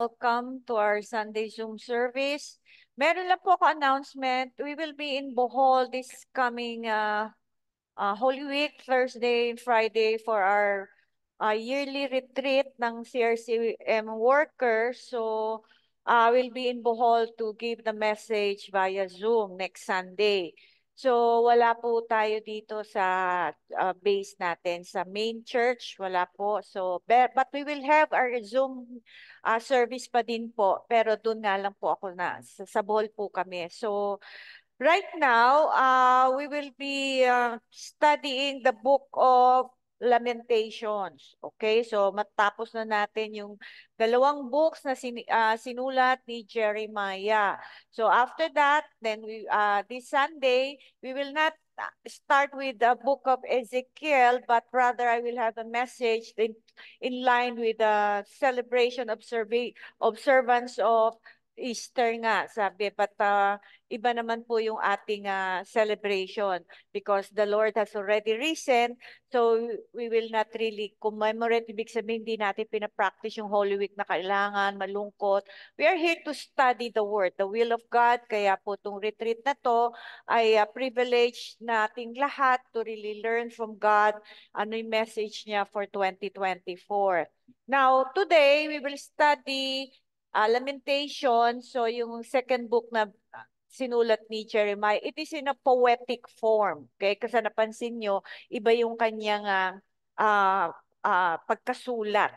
Welcome to our Sunday Zoom service. Meron lang po ako announcement. We will be in Bohol this coming Holy Week, Thursday and Friday for our yearly retreat ng CRCM workers. So, we'll be in Bohol to give the message via Zoom next Sunday. So, wala po tayo dito sa base natin. Sa main church, wala po. So, but we will have our Zoom service pa din po. Pero doon nga lang po ako sa Bohol po kami. So, right now, we will be studying the book of Lamentations. Okay, so matapos na natin yung dalawang books na sinulat ni Jeremiah. So after that, then this Sunday, we will not start with the book of Ezekiel, but rather I will have a message in line with the celebration observance of Easter nga, sabi. But iba naman po yung ating celebration because the Lord has already risen. So we will not really commemorate. Ibig sabihin, hindi natin pinapractice yung Holy Week na kailangan, malungkot. We are here to study the Word, the will of God. Kaya po itong retreat na to ay privilege nating lahat to really learn from God ano yung message niya for 2024. Now, today, we will study Lamentation, so yung second book na sinulat ni Jeremiah, it is in a poetic form. Okay? Kasi napansin nyo, iba yung kanyang pagkasulat.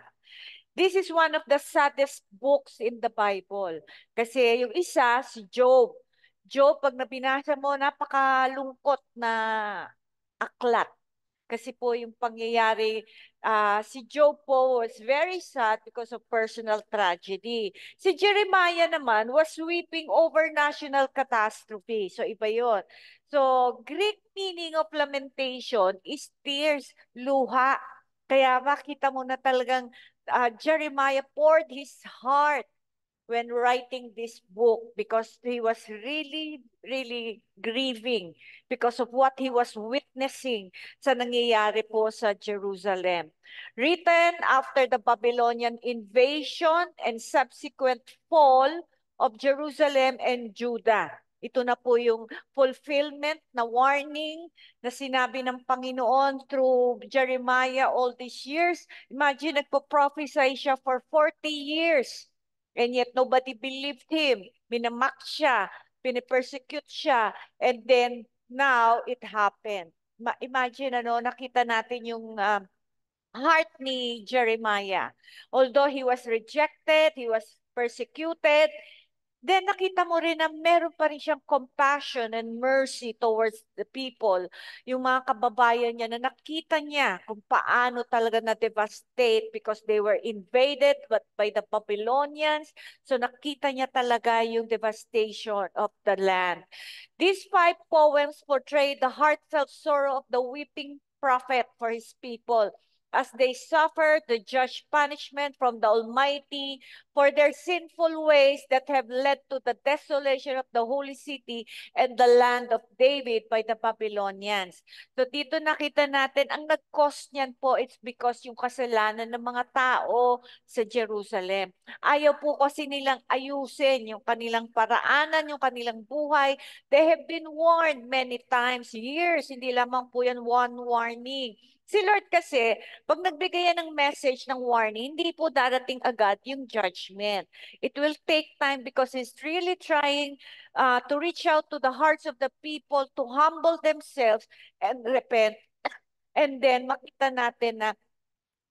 This is one of the saddest books in the Bible. Kasi yung isa, si Job. Job, pag nabinasa mo, napakalungkot na aklat. Kasi po yung pangyayari, si Job po was very sad because of personal tragedy. Si Jeremiah naman was weeping over national catastrophe. So iba yon. So Greek meaning of lamentation is tears, luha. Kaya makita mo na talagang Jeremiah poured his heart when writing this book because he was really, really grieving because of what he was witnessing sa nangyayari po sa Jerusalem. Written after the Babylonian invasion and subsequent fall of Jerusalem and Judah. Ito na po yung fulfillment na warning na sinabi ng Panginoon through Jeremiah all these years. Imagine, nagpo-prophesy siya for 40 years. And yet nobody believed him. Minamak siya, pinipersecute siya, and then now it happened. Imagine nakita natin yung heart ni Jeremiah. Although he was rejected, he was persecuted, then nakita mo rin na meron pa rin siyang compassion and mercy towards the people. Yung mga kababayan niya na nakita niya kung paano talaga na-devastate because they were invaded by the Babylonians. So nakita niya talaga yung devastation of the land. These 5 poems portray the heartfelt sorrow of the weeping prophet for his people as they suffer the just punishment from the Almighty for their sinful ways that have led to the desolation of the holy city and the land of David by the Babylonians. So dito nakita natin, ang nag-cause niyan po, it's because yung kasalanan ng mga tao sa Jerusalem. Ayaw po kasi nilang ayusin yung kanilang paraanan, yung kanilang buhay. They have been warned many times, years, hindi lamang po yan one warning. Si Lord kasi, pag nagbigay yan ng message ng warning, hindi po darating agad yung judgment. It will take time because He's really trying to reach out to the hearts of the people to humble themselves and repent. And then makita natin na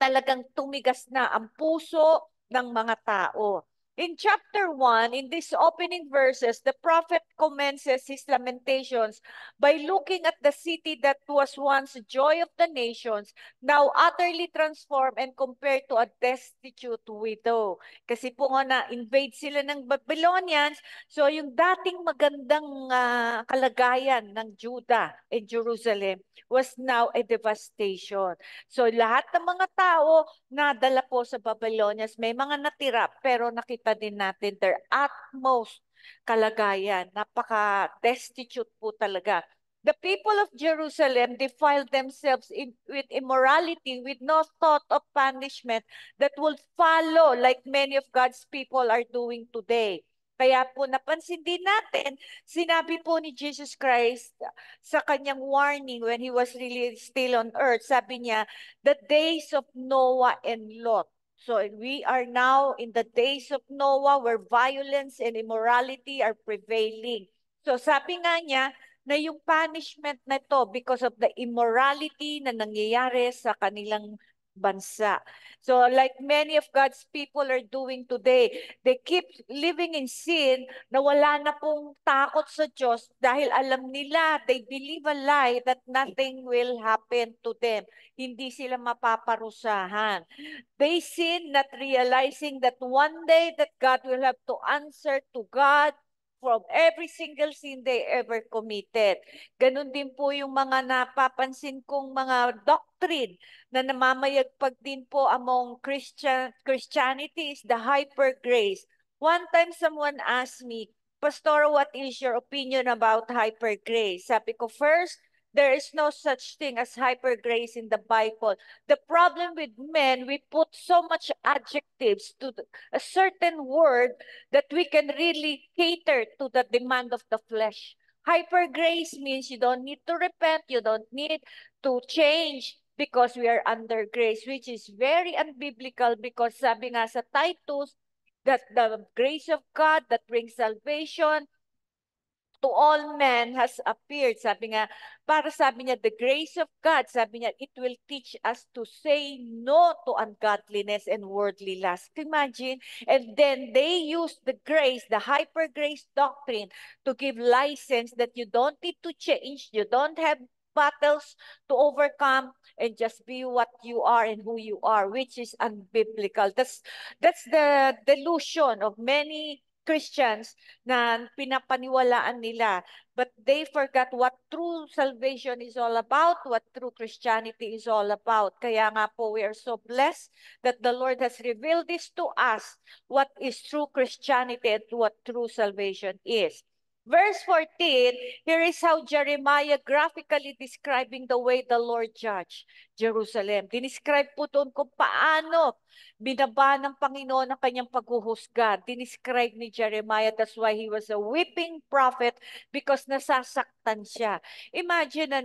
talagang tumigas na ang puso ng mga tao. In chapter 1, in these opening verses, the prophet commences his lamentations by looking at the city that was once the joy of the nations, now utterly transformed and compared to a destitute widow. Kasi po nga na-invade sila ng Babylonians, so yung dating magandang kalagayan ng Judah and Jerusalem was now a devastation. So lahat ng mga tao nadala po sa Babylonians, may mga natira pero nakita din natin their utmost kalagayan. Napaka-destitute po talaga. The people of Jerusalem defiled themselves with immorality, with no thought of punishment that will follow like many of God's people are doing today. Kaya po napansin din natin, sinabi po ni Jesus Christ sa kanyang warning when he was really still on earth, sabi niya, the days of Noah and Lot. So we are now in the days of Noah where violence and immorality are prevailing. So sabi nga niya, na yung punishment na to because of the immorality na nangyayari sa kanilang bansa. So like many of God's people are doing today, they keep living in sin na wala na pong takot sa Diyos dahil alam nila, they believe a lie that nothing will happen to them. Hindi sila mapaparusahan. They sin not realizing that one day that God will have to answer to God from every single sin they ever committed. Ganon din po yung mga napapansin kong mga doctrine na namamayagpag din po among Christianity is the hyper grace. One time someone asked me, Pastor, what is your opinion about hyper grace? Sabi ko, first, there is no such thing as hyper grace in the Bible. The problem with men, we put so much adjectives to a certain word that we can really cater to the demand of the flesh. Hyper grace means you don't need to repent, you don't need to change because we are under grace, which is very unbiblical because sabi nga sa Titus, that the grace of God that brings salvation to all men has appeared. Sabi nga, para sabi niya, the grace of God, sabi niya, it will teach us to say no to ungodliness and worldly lust. Imagine, and then they use the grace, the hyper grace doctrine to give license that you don't need to change, you don't have battles to overcome and just be what you are and who you are, which is unbiblical. That's the delusion of many Christians na pinapaniwalaan nila. But they forgot what true salvation is all about, what true Christianity is all about. Kaya nga po, we are so blessed that the Lord has revealed this to us, what is true Christianity and what true salvation is. Verse 14, here is how Jeremiah graphically describing the way the Lord judged Jerusalem. Dinescribe po doon kung paano binaba ng Panginoon ang kanyang paghuhusga. Dinescribe ni Jeremiah, that's why he was a weeping prophet because nasasaktan siya. Imagine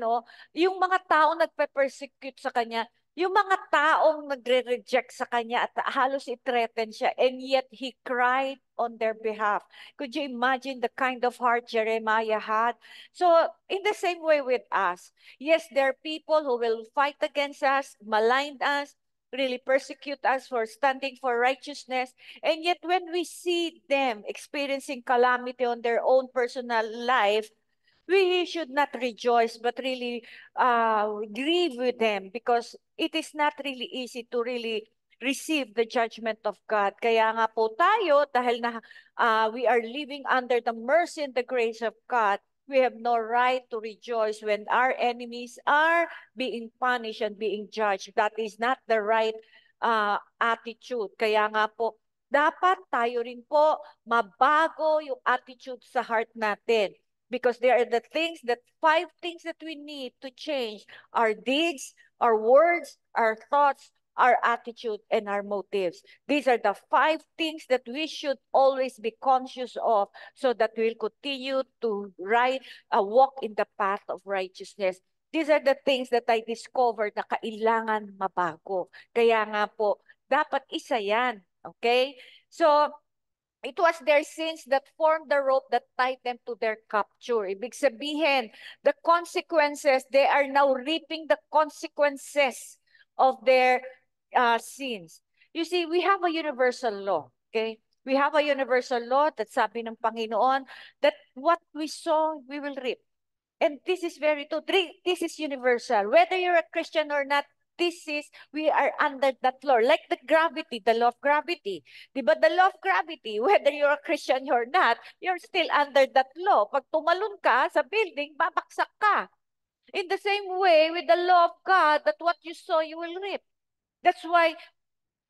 yung mga taong nagpe-persecute sa kanya, yung mga taong nagre-reject sa kanya at halos i-threaten siya and yet he cried on their behalf. Could you imagine the kind of heart Jeremiah had? So in the same way with us, yes, there are people who will fight against us, malign us, really persecute us for standing for righteousness. And yet when we see them experiencing calamity on their own personal life, we should not rejoice but really grieve with them because it is not really easy to really receive the judgment of God. Kaya nga po tayo, dahil na we are living under the mercy and the grace of God, we have no right to rejoice when our enemies are being punished and being judged. That is not the right attitude. Kaya nga po, dapat tayo rin po mabago yung attitude sa heart natin. Because there are the things that 5 things that we need to change: our deeds, our words, our thoughts, our attitude, and our motives. These are the 5 things that we should always be conscious of so that we'll continue to walk in the path of righteousness. These are the things that I discovered na kailangan mabago. Kaya nga po, dapat isa yan. Okay? So, it was their sins that formed the rope that tied them to their capture. Ibig sabihin, the consequences, they are now reaping the consequences of their sins. You see, we have a universal law, okay? We have a universal law that sabi ng Panginoon that what we sow, we will reap. And this is very true. This is universal. Whether you're a Christian or not, we are under that law. Like the gravity, the law of gravity. Diba? The law of gravity, whether you're a Christian or not, you're still under that law. Pag tumalon ka sa building, babaksak ka. In the same way, with the law of God, that what you sow, you will reap. That's why,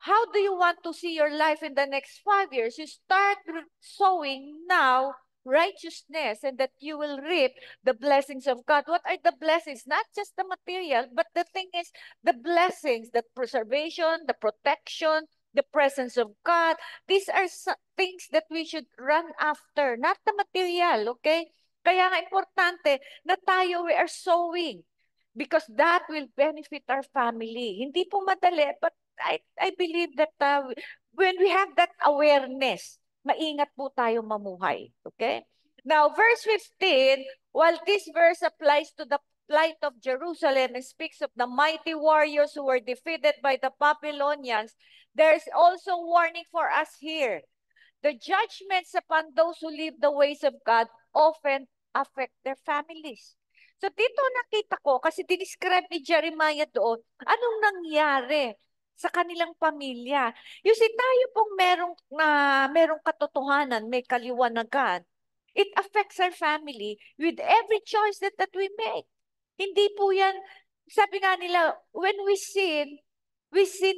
how do you want to see your life in the next 5 years? You start sowing now righteousness and that you will reap the blessings of God. What are the blessings? Not just the material, but the thing is the blessings, the preservation, the protection, the presence of God. These are things that we should run after, not the material, okay? Kaya nga importante na tayo, we are sowing because that will benefit our family. Hindi po madali, but I believe that when we have that awareness, maingat po tayo mamuhay. Okay? Now, verse 15, while this verse applies to the plight of Jerusalem and speaks of the mighty warriors who were defeated by the Babylonians, there's also warning for us here. The judgments upon those who live the ways of God often affect their families. So dito nakita ko, kasi dinescribe ni Jeremiah doon, anong nangyari sa kanilang pamilya. You see, tayo pong merong katotohanan, may kaliwanagan. It affects our family with every choice that we make. Hindi po yan, sabi nga nila, when we sin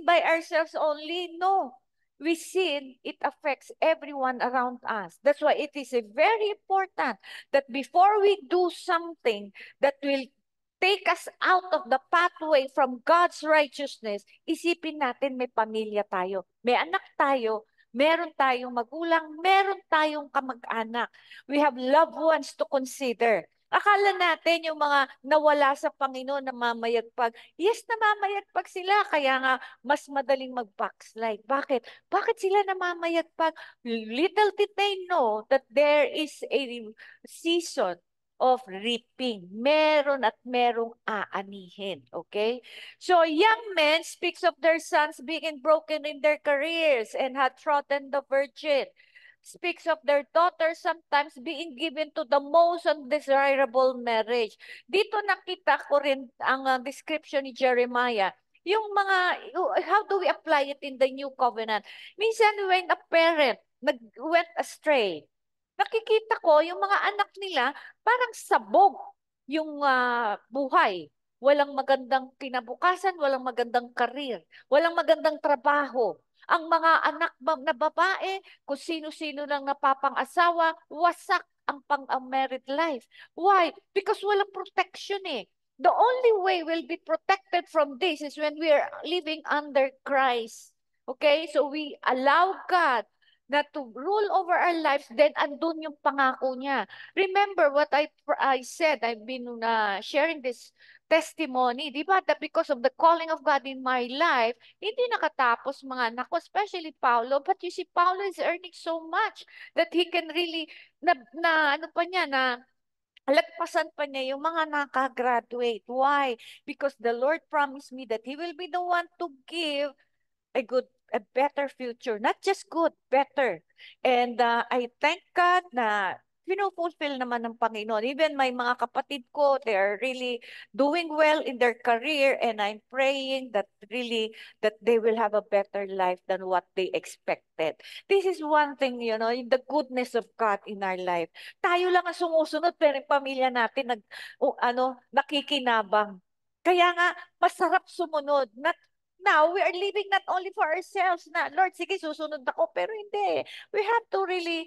by ourselves only. No. We sin, it affects everyone around us. That's why it is very important that before we do something that will take us out of the pathway from God's righteousness, isipin natin may pamilya tayo, may anak tayo, meron tayong magulang, meron tayong kamag-anak. We have loved ones to consider. Akala natin yung mga nawala sa Panginoon na mamayagpag. Yes, namamayagpag sila. Kaya nga, mas madaling mag-backslide. Bakit? Bakit sila namamayagpag? Little did they know that there is a season of reaping. Meron at merong aanihin. Okay? So, young men speaks of their sons being broken in their careers and had trodden the virgin. Speaks of their daughters sometimes being given to the most undesirable marriage. Dito nakita ko rin ang description ni Jeremiah. Yung mga, how do we apply it in the new covenant? Minsan when a parent went astray, nakikita ko yung mga anak nila parang sabog yung buhay. Walang magandang kinabukasan, walang magandang karir, walang magandang trabaho. Ang mga anak na babae, kung sino-sino lang napapang-asawa, wasak ang pang-married life. Why? Because walang protection eh. The only way we'll be protected from this is when we are living under Christ. Okay? So we allow God na to rule over our lives, then andun yung pangako niya. Remember what I said, I've been sharing this testimony, di ba? That because of the calling of God in my life, hindi nakatapos mga anak ko, especially Paulo. But you see, Paulo is earning so much that he can really, ano pa niya, na lagpasan pa niya yung mga nakagraduate. Why? Because the Lord promised me that He will be the one to give a better future. Not just good, better. And I thank God na fulfill naman ng Panginoon. Even my mga kapatid ko, they are really doing well in their career and I'm praying that really that they will have a better life than what they expected. This is one thing, the goodness of God in our life. Tayo lang ang sumusunod pero yung pamilya natin nakikinabang. Kaya nga, masarap sumunod. Now, we are living not only for ourselves na, Lord, sige, susunod ako, pero hindi. We have to really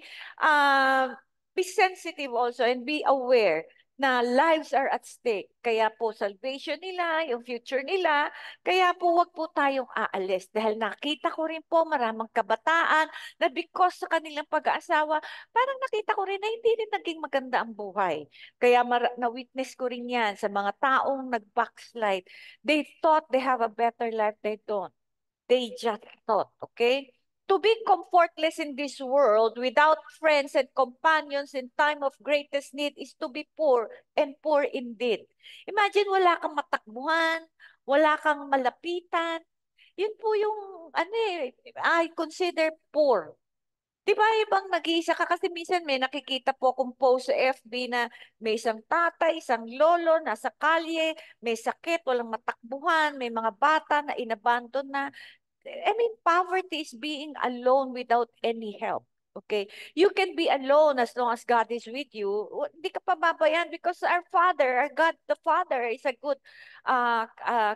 be sensitive also and be aware na lives are at stake. Kaya po salvation nila, yung future nila, kaya po wag po tayong aalis. Dahil nakita ko rin po maraming kabataan na because sa kanilang pag-aasawa, parang nakita ko rin na hindi rin naging maganda ang buhay. Kaya na-witness ko rin yan sa mga taong nag-backslide. They thought they have a better life. They don't. They just thought, okay? To be comfortless in this world without friends and companions in time of greatest need is to be poor and poor indeed. Imagine wala kang matakbuhan, wala kang malapitan. Yun po yung, I consider poor. Di ba ibang nag-iisa ka kasi minsan may nakikita po akong post sa FB na may isang tatay, isang lolo, nasa kalye, may sakit, walang matakbuhan, may mga bata na inabandon na. I mean, poverty is being alone without any help. Okay? You can be alone as long as God is with you. Hindi ka pababayaan because our Father, our God the Father is a good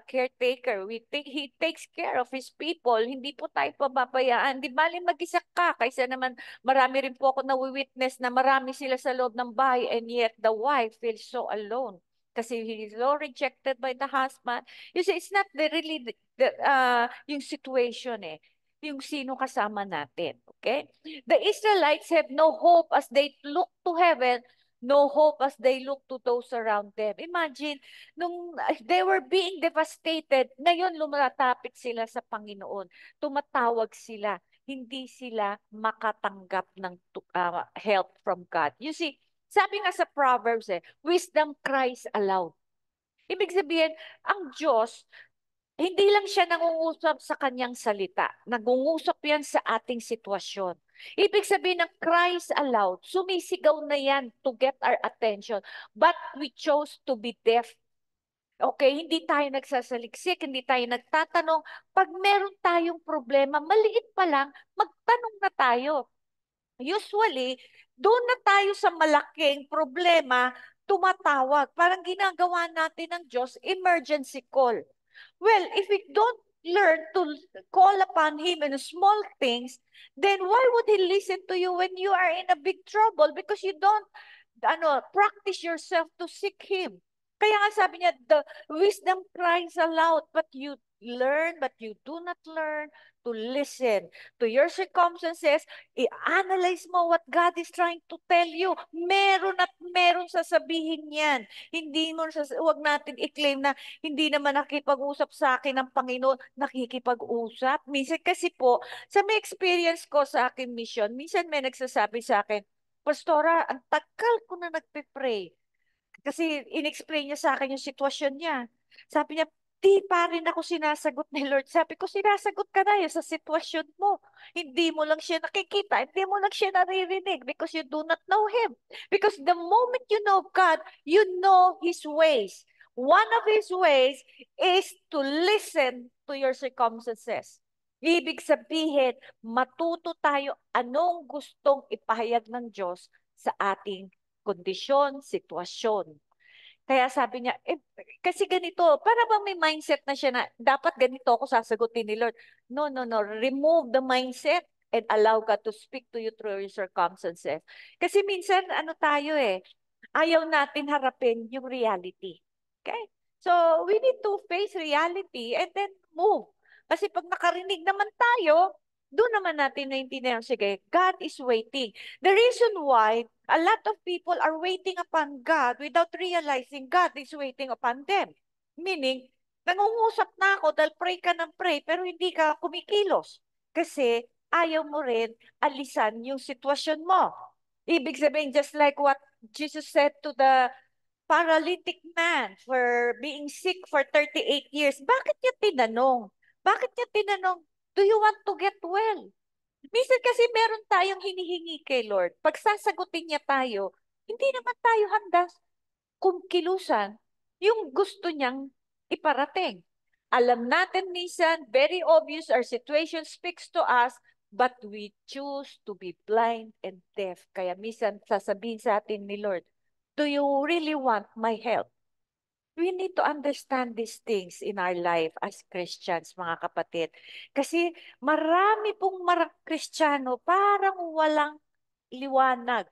caretaker. He takes care of His people. Hindi po tayo pababayaan. Di bali mag-isa ka. Kaysa naman marami rin po ako na-witness na marami sila sa loob ng bahay and yet the wife feels so alone. Kasi he is so rejected by the husband. You see, it's not really yung situation eh. Yung sino kasama natin. Okay? The Israelites have no hope as they look to heaven, no hope as they look to those around them. Imagine, nung they were being devastated, ngayon lumalapit sila sa Panginoon. Tumatawag sila. Hindi sila makatanggap ng help from God. You see, sabi nga sa Proverbs wisdom cries aloud. Ibig sabihin, ang Diyos, hindi lang siya nangungusap sa kanyang salita. Nangungusap yan sa ating sitwasyon. Ibig sabihin ng cries aloud, sumisigaw na yan to get our attention. But we chose to be deaf. Okay, hindi tayo nagsasaliksik, hindi tayo nagtatanong. Pag meron tayong problema, maliit pa lang, magtanong na tayo. Usually, doon na tayo sa malaking problema, tumatawag. Parang ginagawa natin ng Diyos, emergency call. Well, if we don't learn to call upon Him in small things, then why would He listen to you when you are in a big trouble? Because you don't practice yourself to seek Him. Kaya nga sabi niya, the wisdom cries aloud, but you learn, but you do not learn to listen to your circumstances. I-analyze mo what God is trying to tell you. Meron at meron sasabihin yan. Hindi mo, wag natin i-claim na hindi naman nakikipag-usap sa akin ng Panginoon, nakikipag-usap. Minsan kasi po, sa may experience ko sa akin mission, minsan may nagsasabi sa akin, Pastora, ang tagal ko na nagpe-pray. Kasi in-explain niya sa akin yung sitwasyon niya. Sabi niya, di pa rin ako sinasagot ni Lord. Sabi ko, sinasagot ka na yun sa sitwasyon mo. Hindi mo lang siya nakikita. Hindi mo lang siya naririnig because you do not know Him. Because the moment you know God, you know His ways. One of His ways is to listen to your circumstances. Ibig sabihin, matuto tayo anong gustong ipahayag ng Diyos sa ating kondisyon, sitwasyon. Kaya sabi niya, kasi ganito, para bang may mindset na siya na dapat ganito ako sasagutin ni Lord. No, no, no. Remove the mindset and allow God to speak to you through your circumstances. Kasi minsan, ano tayo ayaw natin harapin yung reality. Okay? So, we need to face reality and then move. Kasi pag nakarinig naman tayo, doon naman natin naintindihan, sige, God is waiting. The reason why a lot of people are waiting upon God without realizing God is waiting upon them. Meaning, nangungusap na ako dahil pray ka ng pray pero hindi ka kumikilos. Kasi ayaw mo rin alisan yung sitwasyon mo. Ibig sabihin, just like what Jesus said to the paralytic man for being sick for 38 years, bakit niya tinanong? Bakit niya tinanong, do you want to get well? Minsan kasi meron tayong hinihingi kay Lord. Pag sasagutin niya tayo, hindi naman tayo handa kung kilusan yung gusto niyang iparating. Alam natin minsan, very obvious, our situation speaks to us, but we choose to be blind and deaf. Kaya minsan sasabihin sa atin ni Lord, do you really want my help? We need to understand these things in our life as Christians, mga kapatid. Kasi marami pong Kristiyano parang walang liwanag.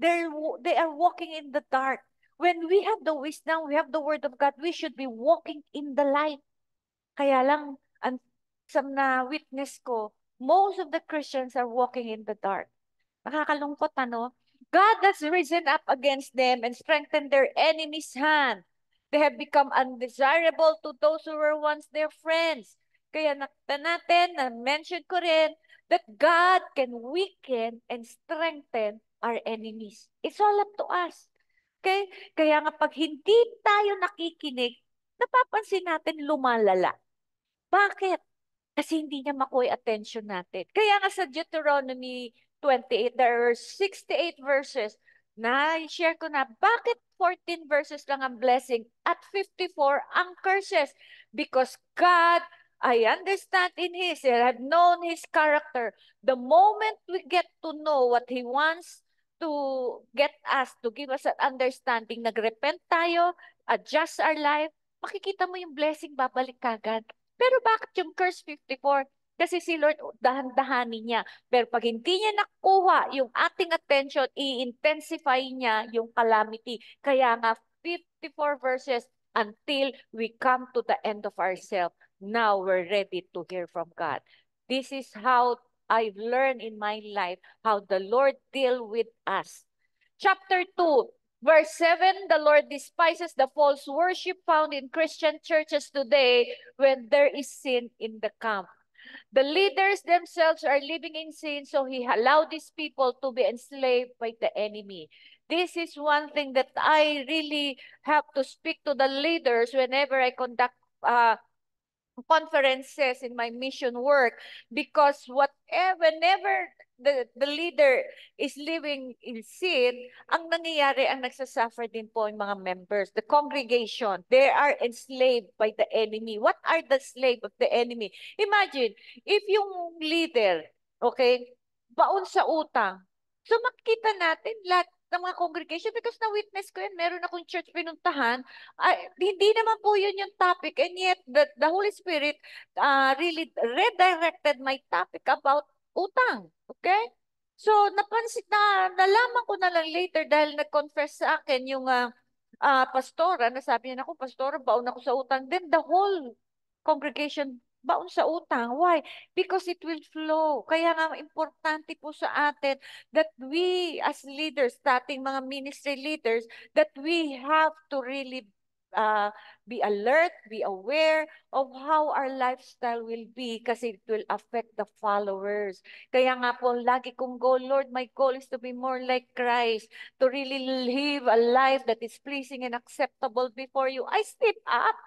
They are walking in the dark. When we have the wisdom, we have the word of God, we should be walking in the light. Kaya lang, ang some na witness ko, most of the Christians are walking in the dark. Nakakalungkot, ano? God has risen up against them and strengthened their enemy's hand. They have become undesirable to those who were once their friends. Kaya nakita natin, na-mention ko rin, that God can weaken and strengthen our enemies. It's all up to us. Okay? Kaya nga pag hindi tayo nakikinig, napapansin natin lumalala. Bakit? Kasi hindi niya makuha attention natin. Kaya nga sa Deuteronomy 28, there are 68 verses na share ko na bakit 14 verses lang ang blessing at 54 ang curses? Because God I understand in His, I have known His character. The moment we get to know what He wants to get us, to give us an understanding, nagrepent tayo, adjust our life, makikita mo yung blessing, babalik kagad. Pero bakit yung curse 54? Kasi si Lord, dahan-dahanin niya. Pero pag hindi niya nakuha yung ating attention, i-intensify niya yung calamity. Kaya nga, 54 verses until we come to the end of ourselves. Now we're ready to hear from God. This is how I've learned in my life how the Lord deal with us. Chapter 2, verse 7, the Lord despises the false worship found in Christian churches today when there is sin in the camp. The leaders themselves are living in sin, so He allowed these people to be enslaved by the enemy. This is one thing that I really have to speak to the leaders whenever I conduct conferences in my mission work, because whenever the leader is living in sin, ang nangyayari, ang nagsasuffer din po yung mga members, the congregation, they are enslaved by the enemy. What are the slave of the enemy? Imagine, if yung leader, okay, baon sa utang, so makikita natin lahat ng mga congregation, because na-witness ko yan, meron akong church pinuntahan, hindi naman po yun yung topic, and yet the Holy Spirit really redirected my topic about utang. Okay? So, nalaman ko na lang later dahil nag-confess sa akin yung pastora, na sabi niya, ako, pastora, baon ako sa utang. Then the whole congregation baon sa utang. Why? Because it will flow. Kaya nga importante po sa atin that we as leaders, dating mga ministry leaders, that we have to really be alert, be aware of how our lifestyle will be, kasi it will affect the followers. Kaya nga po, lagi kong goal, Lord, my goal is to be more like Christ, to really live a life that is pleasing and acceptable before you. I step up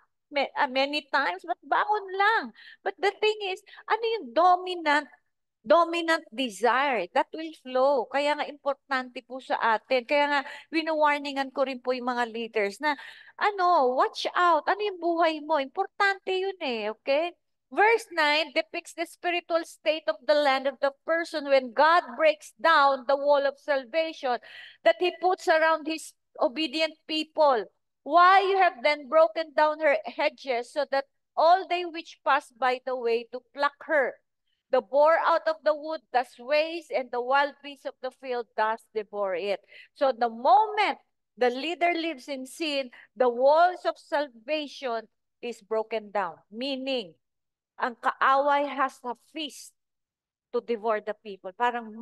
many times, but bangon lang. But the thing is, ano yung dominant desire that will flow. Kaya nga importante po sa atin. Kaya nga wino-warningan ko rin po yung mga leaders na watch out. Ano yung buhay mo? Importante yun eh, okay? Verse 9 depicts the spiritual state of the land of the person when God breaks down the wall of salvation that He puts around His obedient people. Why you have then broken down her hedges so that all they which pass by the way to pluck her. The boar out of the wood does waste, and the wild beast of the field does devour it. So the moment the leader lives in sin, the walls of salvation is broken down. Meaning, ang kaaway has a feast to devour the people. Parang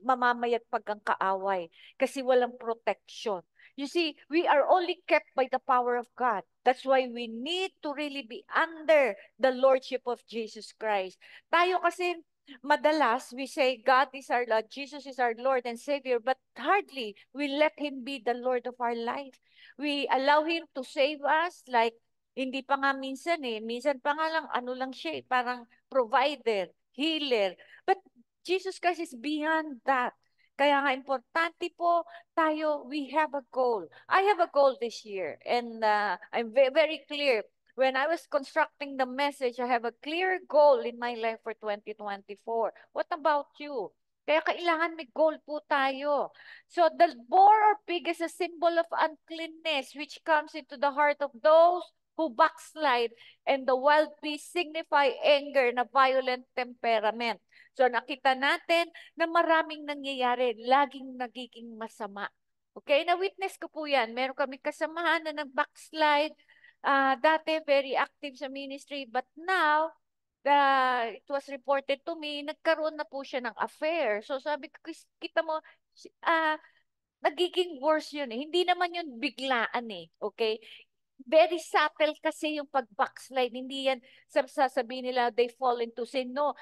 mamamayagpag ang kaaway kasi walang protection. You see, we are only kept by the power of God. That's why we need to really be under the Lordship of Jesus Christ. Tayo kasi madalas, we say God is our Lord, Jesus is our Lord and Savior, but hardly we let Him be the Lord of our life. We allow Him to save us, like, hindi pa nga minsan eh. Minsan pa nga lang, ano lang siya eh, parang provider, healer. But Jesus Christ is beyond that. Kaya nga importante po tayo, we have a goal. I have a goal this year, and I'm very clear. When I was constructing the message, I have a clear goal in my life for 2024. What about you? Kaya kailangan may goal po tayo. So the boar or pig is a symbol of uncleanness which comes into the heart of those who backslide, and the wild beast signify anger na violent temperament. So nakita natin na maraming nangyayari, laging nagiging masama. Okay, na-witness ko po yan. Meron kami kasamahan na nag-backslide. Dati very active sa ministry, but now, it was reported to me, nagkaroon na po siya ng affair. So sabi ko, kita mo, nagiging worse yun eh. Hindi naman yun biglaan eh. Okay? Very subtle kasi yung pag-backslide. Hindi yan sasabihin nila they fall into sin. No,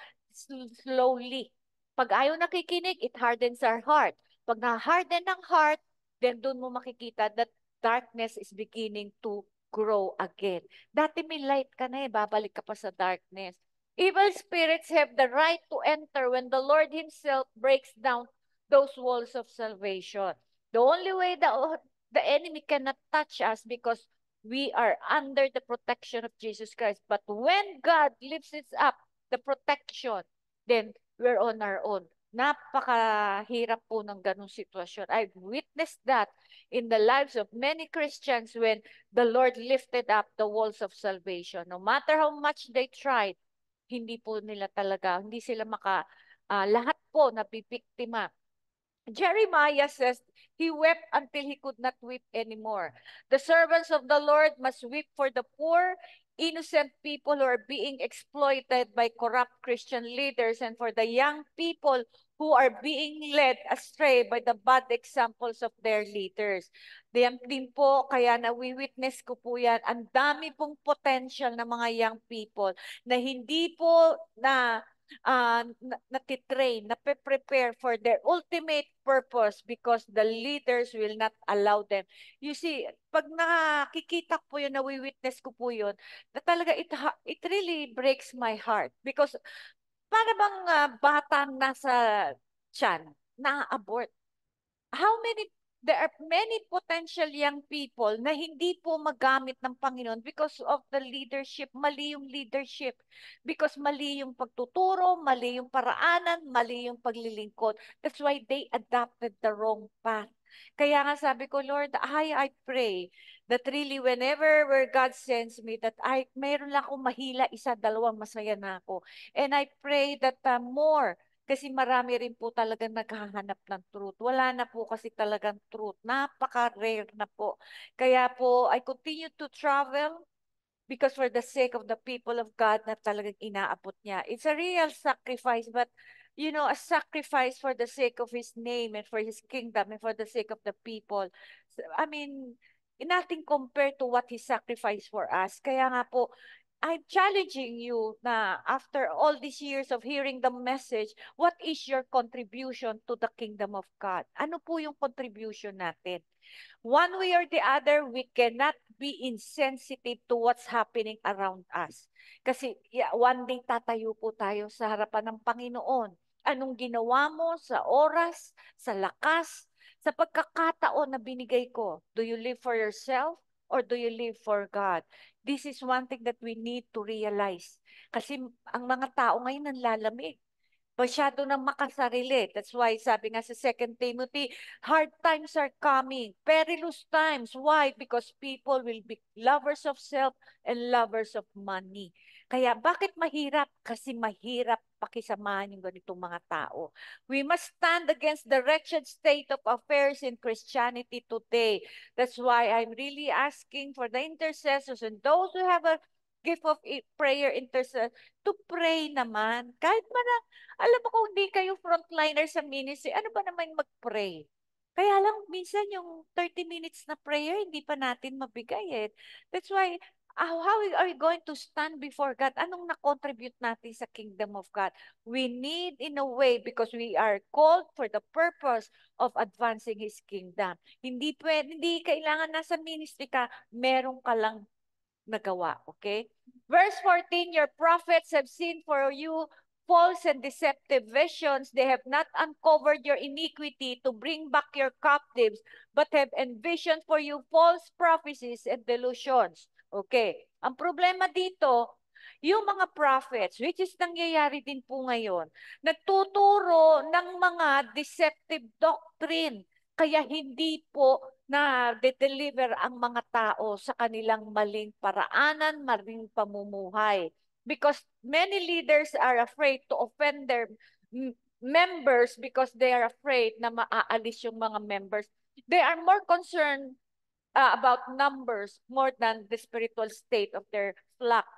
slowly. Pag ayaw nakikinig, it hardens our heart. Pag na-harden ang heart, then doon mo makikita that darkness is beginning to grow again. Dati may light ka na eh, babalik ka pa sa darkness. Evil spirits have the right to enter when the Lord Himself breaks down those walls of salvation. The only way the enemy cannot touch us, because We are under the protection of Jesus Christ. But when God lifts it up, the protection, then we're on our own. Napakahirap po ng ganong sitwasyon. I've witnessed that in the lives of many Christians when the Lord lifted up the walls of salvation. No matter how much they tried, hindi po nila talaga, hindi sila lahat po nabibiktima. Jeremiah says he wept until he could not weep anymore. The servants of the Lord must weep for the poor, innocent people who are being exploited by corrupt Christian leaders, and for the young people who are being led astray by the bad examples of their leaders. Diyan din po, kaya nawi-witness ko po yan, ang dami pong potential na mga young people na hindi po natitrain, nape-prepare for their ultimate purpose because the leaders will not allow them. You see, pag nakikita ko po yun, nawi-witness ko po yun, na talaga it really breaks my heart because para bang batang nasa tiyan, na-abort. How many, there are many potential young people na hindi po magamit ng Panginoon because of the leadership, mali yung leadership. Because mali yung pagtuturo, mali yung paraanan, mali yung paglilingkod. That's why they adopted the wrong path. Kaya nga sabi ko, Lord, I pray that really whenever where God sends me, that mayroon lang akong mahila, isa, dalawang masaya na ako. And I pray that more, kasi marami rin po talaga naghahanap ng truth. Wala na po kasi talagang truth. Napaka-rare na po. Kaya po, I continue to travel because for the sake of the people of God na talagang inaabot niya. It's a real sacrifice, but you know, a sacrifice for the sake of His name and for His kingdom and for the sake of the people. I mean, nothing compared to what He sacrificed for us. Kaya nga po, I'm challenging you na after all these years of hearing the message, what is your contribution to the kingdom of God? Ano po yung contribution natin? One way or the other, we cannot be insensitive to what's happening around us. Kasi one day tatayo po tayo sa harapan ng Panginoon. Anong ginawa mo sa oras, sa lakas, sa pagkakataon na binigay ko? Do you live for yourself or do you live for God? This is one thing that we need to realize. Kasi ang mga tao ngayon nanlalamig. Masyado nang makasarili. That's why sabi nga sa 2 Timothy, hard times are coming, perilous times. Why? Because people will be lovers of self and lovers of money. Kaya bakit mahirap? Kasi mahirap pakisamahan yung ganitong mga tao. We must stand against the wretched state of affairs in Christianity today. That's why I'm really asking for the intercessors and those who have a gift of prayer intercession to pray naman. Kahit man alam mo kung hindi kayo frontliner sa ministry, ano ba naman mag-pray? Kaya lang, minsan yung 30 minutes na prayer, hindi pa natin mabigay eh. That's why, how are we going to stand before God? Anong na-contribute natin sa kingdom of God? We need in a way because we are called for the purpose of advancing His kingdom. Hindi pwede, hindi kailangan nasa ministry ka, meron ka lang nagawa. Okay? Verse 14, your prophets have seen for you false and deceptive visions. They have not uncovered your iniquity to bring back your captives, but have envisioned for you false prophecies and delusions. Okay. Ang problema dito, yung mga prophets, which is nangyayari din po ngayon, nagtuturo ng mga deceptive doctrine. Kaya hindi po na de-deliver ang mga tao sa kanilang maling paraanan, maling pamumuhay. Because many leaders are afraid to offend their members because they are afraid na maaalis yung mga members. They are more concerned about numbers more than the spiritual state of their flock.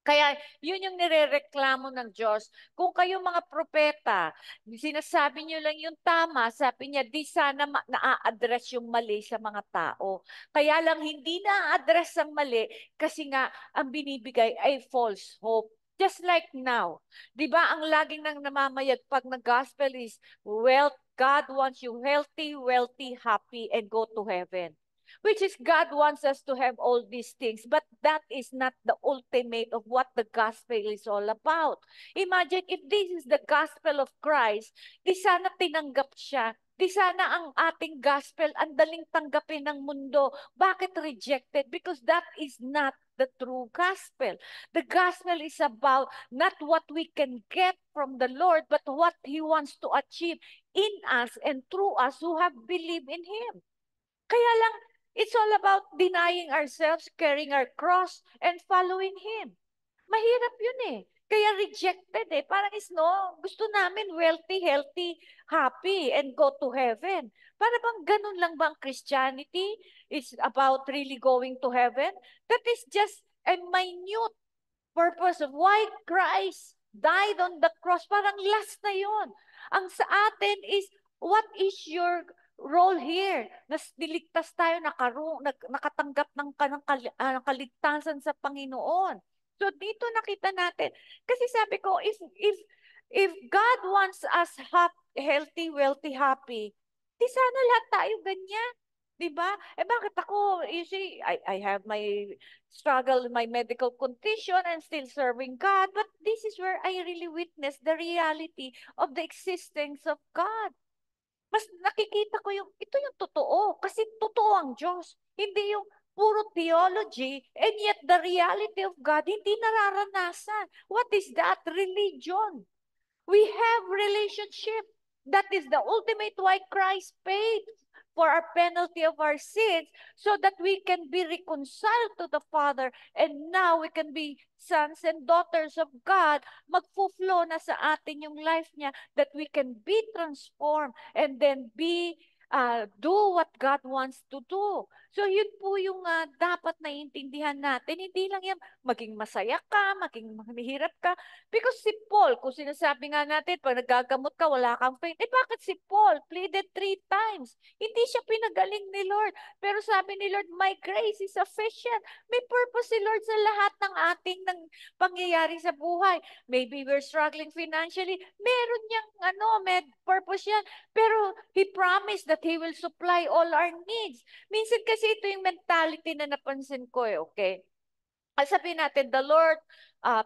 Kaya yun yung nirereklamo ng Diyos. Kung kayo mga propeta, sinasabi nyo lang yung tama, sabi niya, di sana na-address yung mali sa mga tao. Kaya lang hindi na-address ang mali kasi nga ang binibigay ay false hope. Just like now, di ba ang laging nang namamayagpag na gospel is, wealth, God wants you healthy, wealthy, happy, and go to heaven. Which is God wants us to have all these things, but that is not the ultimate of what the gospel is all about. Imagine if this is the gospel of Christ, di sana tinanggap siya Di sana ang ating gospel ang daling tanggapin ng mundo. Bakit rejected? Because that is not the true gospel. The gospel is about not what we can get from the Lord, but what He wants to achieve in us and through us who have believed in Him. Kaya lang, it's all about denying ourselves, carrying our cross, and following Him. Mahirap yun eh. Kaya rejected eh. Parang is no, gusto namin wealthy, healthy, happy, and go to heaven. Para bang ganun lang bang Christianity is about really going to heaven? That is just a minute purpose of why Christ died on the cross. Parang last na yun. Ang sa atin is, what is your role here? Niligtas tayo, nakatanggap ng kaligtasan sa Panginoon. So dito nakita natin. Kasi sabi ko, if God wants us healthy, wealthy, happy, di sana lahat tayo ganyan. Di ba? Eh bakit ako, you see, I have my struggle, my medical condition, and still serving God. But this is where I really witness the reality of the existence of God. Mas nakikita ko ito yung totoo. Kasi totoo ang Diyos. Hindi yung puro theology, and yet the reality of God, hindi nararanasan. What is that? Religion. We have relationship. That is the ultimate why Christ paid for our penalty of our sins so that we can be reconciled to the Father and now we can be sons and daughters of God. Magfo-flow na sa atin yung life niya that we can be transformed and then do what God wants to do. So yun po yung dapat naiintindihan natin. Hindi lang yan maging masaya ka, maging mahirap ka. Because si Paul, kung sinasabi nga natin, pag nagagamot ka, wala kang pain. Eh bakit si Paul pleaded 3 times? Hindi siya pinagaling ni Lord. Pero sabi ni Lord, my grace is sufficient. May purpose si Lord sa lahat ng ating pangyayari sa buhay. Maybe we're struggling financially. Meron niyang may purpose yan. Pero He promised that He will supply all our needs. Minsan kasi ito yung mentality na napansin ko okay? Sabihin natin, the Lord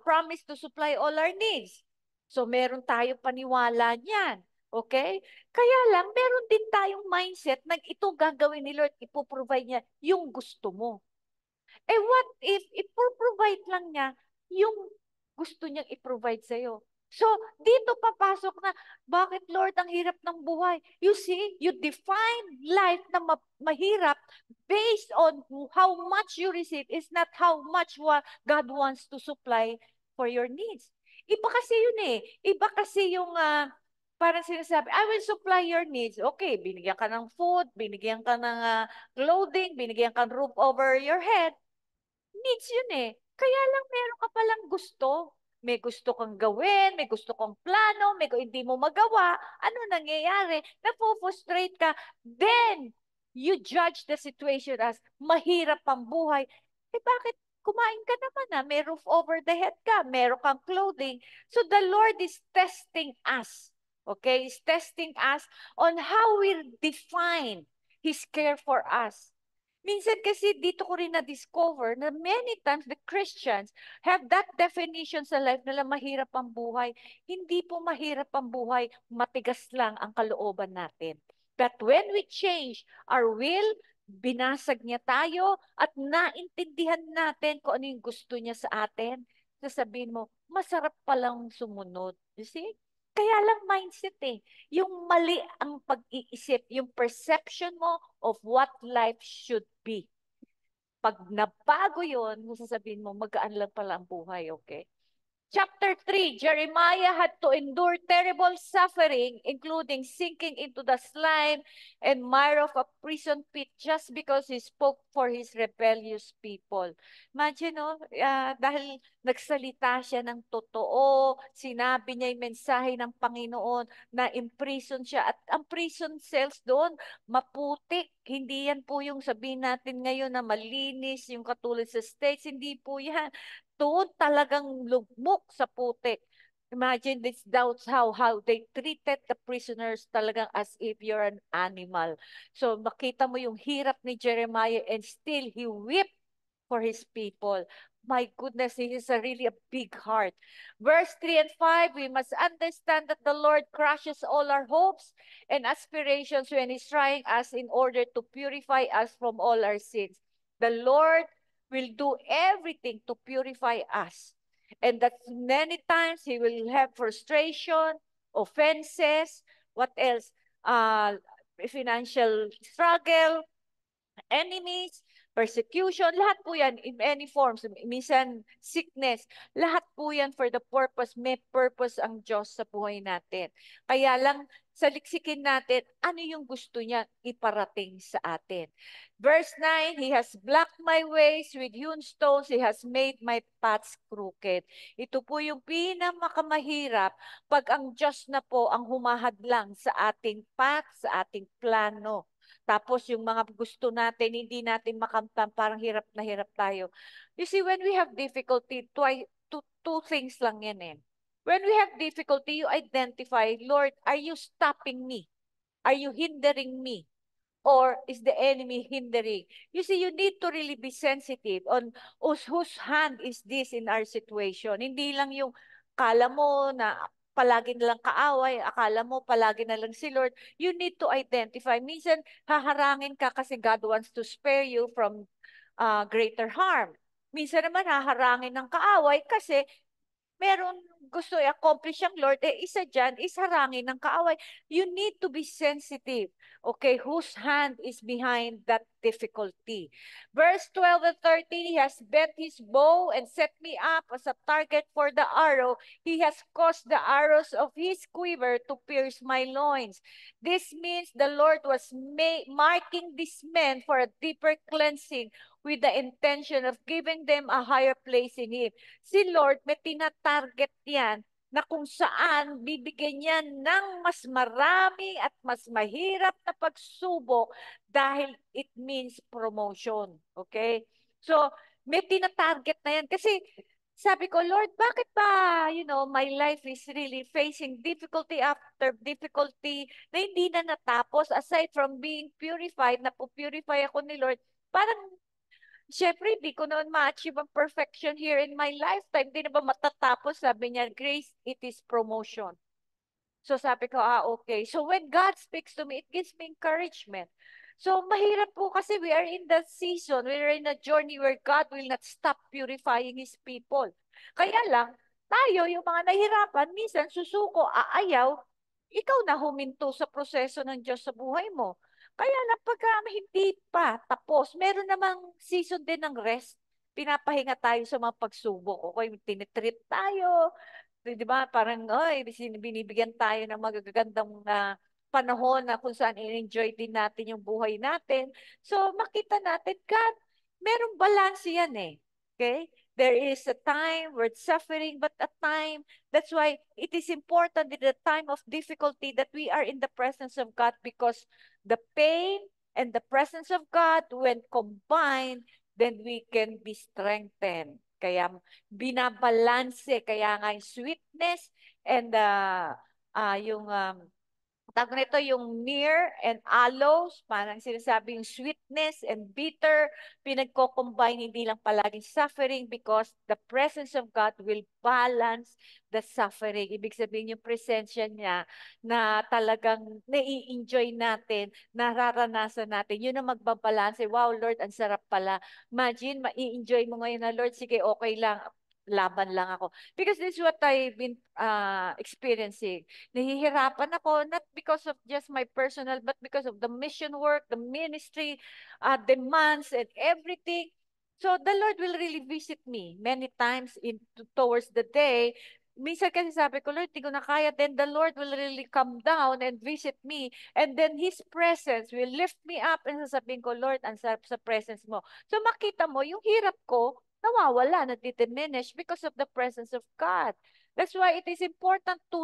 promised to supply all our needs. So meron tayong paniwala niyan. Okay? Kaya lang, meron din tayong mindset na ito gagawin ni Lord, ipoprovide niya yung gusto mo. Eh what if ipoprovide lang niya yung gusto niyang i-provide sa'yo? So, dito papasok na, bakit Lord, ang hirap ng buhay? You see, you define life na mahirap based on how much you receive is not how much God wants to supply for your needs. Iba kasi yun eh. Iba kasi yung parang sinasabi, I will supply your needs. Okay, binigyan ka ng food, binigyan ka ng clothing, binigyan ka ng roof over your head. Needs yun eh. Kaya lang meron ka palang gusto. May gusto kang gawin, may gusto kang plano, hindi mo magawa. Ano nangyayari? Napofrustrate ka. Then, you judge the situation as mahirap ang buhay. Eh bakit kumain ka naman may roof over the head ka, meron kang clothing. So the Lord is testing us. Okay? He's testing us on how we define His care for us. Minsan kasi dito ko rin na-discover na many times the Christians have that definition sa life nila mahirap ang buhay. Hindi po mahirap ang buhay, matigas lang ang kalooban natin. But when we change our will, binasag niya tayo at naintindihan natin kung ano yung gusto niya sa atin, sasabihin mo, masarap palang sumunod. You see? Kaya lang mindset eh. Yung mali ang pag-iisip, yung perception mo of what life should be. Pag nabago yun, sasabihin mo, magaan lang pala ang buhay, okay? Chapter 3, Jeremiah had to endure terrible suffering, including sinking into the slime and mire of a prison pit just because he spoke for his rebellious people. Imagine, no? Dahil nagsalita siya ng totoo, sinabi niya yung mensahe ng Panginoon na imprison siya. At ang prison cells doon, maputik. Hindi yan po yung sabihin natin ngayon na malinis, yung katulad sa States. Hindi po yan. Doon talagang lugmok sa putik. Imagine this, that's how they treated the prisoners talagang as if you're an animal. So makita mo yung hirap ni Jeremiah and still he wept for his people. My goodness, he is a really a big heart. Verse 3 and 5, we must understand that the Lord crushes all our hopes and aspirations when He's trying us in order to purify us from all our sins. The Lord will do everything to purify us. And that many times He will have frustration, offenses, what else? Financial struggle, enemies, persecution, lahat po yan in any forms, minsan sickness, lahat po yan for the purpose, may purpose ang Diyos sa buhay natin. Kaya lang, saliksikin natin, ano yung gusto niya iparating sa atin. Verse 9, He has blocked my ways with hewn stones, He has made my paths crooked. Ito po yung pinamakamahirap pag ang Diyos na po ang humahadlang sa ating path, sa ating plano. Tapos yung mga gusto natin, hindi natin makamtan, parang hirap na hirap tayo. You see, when we have difficulty, two things lang yan eh. When we have difficulty, you identify, Lord, are you stopping me? Are you hindering me? Or is the enemy hindering? You see, you need to really be sensitive on whose hand is this in our situation. Hindi lang yung kala mo na palagi na lang kaaway, akala mo palagi na lang si Lord. You need to identify. Minsan, haharangin ka kasi God wants to spare you from greater harm. Minsan naman, haharangin ng kaaway kasi meron gusto i-accomplish ang Lord, isa dyan is harangin ng kaaway. You need to be sensitive. Okay, whose hand is behind that difficulty? Verse 12 and 13, He has bent His bow and set me up as a target for the arrow. He has caused the arrows of His quiver to pierce my loins. This means the Lord was marking these men for a deeper cleansing with the intention of giving them a higher place in Him. Si Lord, may tinatarget yan na kung saan bibigyan niya ng mas marami at mas mahirap na pagsubok dahil it means promotion. Okay? So, may tinatarget na yan. Kasi sabi ko, Lord, bakit ba, my life is really facing difficulty after difficulty na hindi na natapos aside from being purified, na purify ako ni Lord, parang syempre, di ko naman ma-achieve ang perfection here in my lifetime. Di na ba matatapos? Sabi niya, Grace, it is promotion. So sabi ko, okay. So when God speaks to me, it gives me encouragement. So mahirap po kasi we are in the season, we are in a journey where God will not stop purifying His people. Kaya lang, tayo, yung mga nahirapan, minsan susuko, aayaw, ikaw na huminto sa proseso ng Diyos sa buhay mo. Kaya lang pagka hindi pa tapos, meron namang season din ng rest. Pinapahinga tayo sa mga pagsubok. Okay, tinitreat tayo, di ba? Parang, oy, binibigyan tayo ng magagandang panahon na kung saan i-enjoy din natin yung buhay natin. So, makita natin, God, merong balance yan eh. Okay? There is a time worth suffering, but a time, that's why it is important in the time of difficulty that we are in the presence of God because the pain and the presence of God, when combined, then we can be strengthened. Kaya binabalanse, kaya nga yung sweetness and yung tawag nito yung myrrh and aloes, parang sinasabi yung sweetness and bitter, pinagko-combine, hindi lang palaging suffering because the presence of God will balance the suffering. Ibig sabihin yung presensya niya na talagang nai-enjoy natin, nararanasan natin, yun ang magbabalanse. Wow, Lord, ang sarap pala. Imagine, mai-enjoy mo ngayon na, Lord, sige, okay lang, laban lang ako. Because this is what I've been experiencing. Nahihirapan ako, not because of just my personal, but because of the mission work, the ministry, demands, and everything. So the Lord will really visit me many times towards the day. Minsan kasi sabi ko, Lord, di ko na kaya. Then the Lord will really come down and visit me. And then His presence will lift me up and sasabihin ko, Lord, ang sarap sa presence mo. So makita mo, yung hirap ko, nawawala, nadi-diminish because of the presence of God. That's why it is important to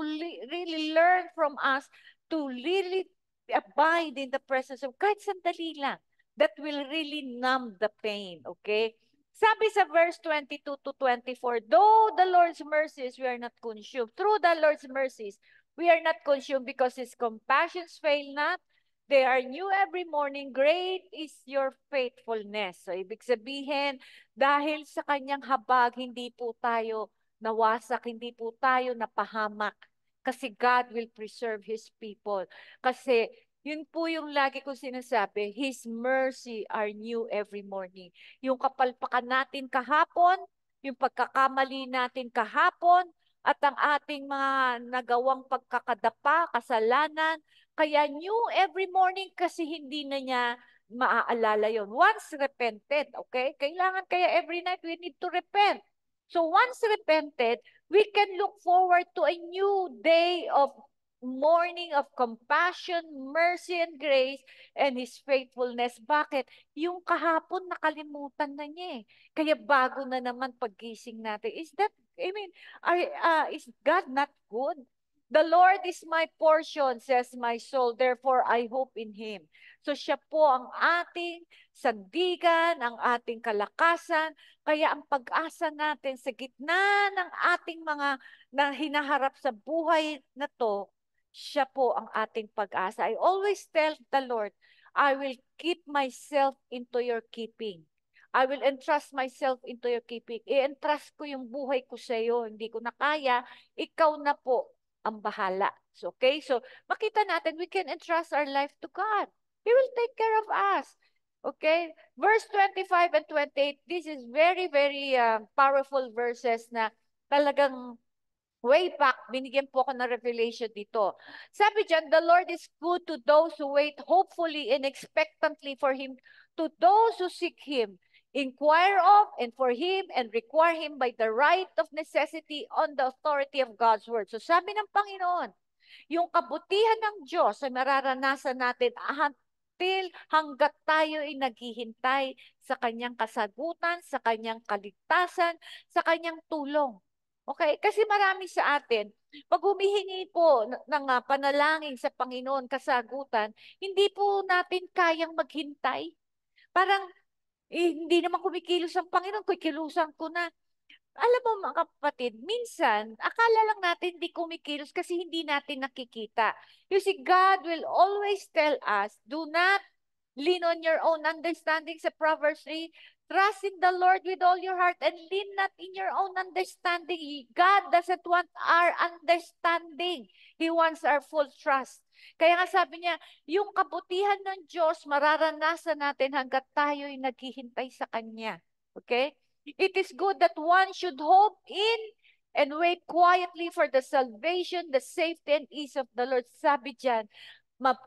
really learn from us to really abide in the presence of God. Sandali lang. That will really numb the pain, okay? Sabi sa verse 22 to 24, though the Lord's mercies, we are not consumed. Through the Lord's mercies, we are not consumed because His compassions fail not. They are new every morning. Great is your faithfulness. So, ibig sabihin, dahil sa kanyang habag, hindi po tayo nawasak, hindi po tayo napahamak. Kasi God will preserve His people. Kasi, yun po yung lagi kong sinasabi, His mercy are new every morning. Yung kapalpakan natin kahapon, yung pagkakamali natin kahapon, at ang ating mga nagawang pagkakadapa, kasalanan, kaya new every morning kasi hindi na niya maaalala yon. Once repented, okay? Kailangan kaya every night we need to repent. So once repented, we can look forward to a new day of morning of compassion, mercy, and grace, and His faithfulness. Bakit? Yung kahapon nakalimutan na niya eh. Kaya bago na naman paggising natin. Is that, I mean, is God not good? The Lord is my portion, says my soul. Therefore, I hope in Him. So siya po ang ating sandigan, ang ating kalakasan. Kaya ang pag-asa natin sa gitna ng ating mga na hinaharap sa buhay na to, siya po ang ating pag-asa. I always tell the Lord, I will keep myself into your keeping. I will entrust myself into your keeping. I-entrust ko yung buhay ko sa iyo. Hindi ko na kaya. Ikaw na po ang bahala. So, okay? So, makita natin, we can entrust our life to God. He will take care of us. Okay? Verse 25 and 28, this is very, very powerful verses na talagang way back, binigyan po ako ng revelation dito. Sabi dyan, the Lord is good to those who wait hopefully and expectantly for Him, to those who seek Him, inquire of and for Him and require Him by the right of necessity on the authority of God's word. So sabi ng Panginoon, yung kabutihan ng Diyos ay mararanasan natin until hanggat tayo ay naghihintay sa kanyang kasagutan, sa kanyang kaligtasan, sa kanyang tulong. Okay? Kasi marami sa atin, pag humihingi po ng panalangin sa Panginoon, kasagutan, hindi po natin kayang maghintay. Parang, hindi naman kumikilos ang Panginoon, kikilusan ko na. Alam mo mga kapatid, minsan, akala lang natin hindi kumikilos kasi hindi natin nakikita. You see, God will always tell us, do not lean on your own understanding sa Proverbs 3. Trust in the Lord with all your heart and lean not in your own understanding. God doesn't want our understanding. He wants our full trust. Kaya nga sabi niya, yung kabutihan ng Diyos, mararanasan natin hanggat tayo'y naghihintay sa Kanya. Okay? It is good that one should hope in and wait quietly for the salvation, the safety, and ease of the Lord. Sabi dyan,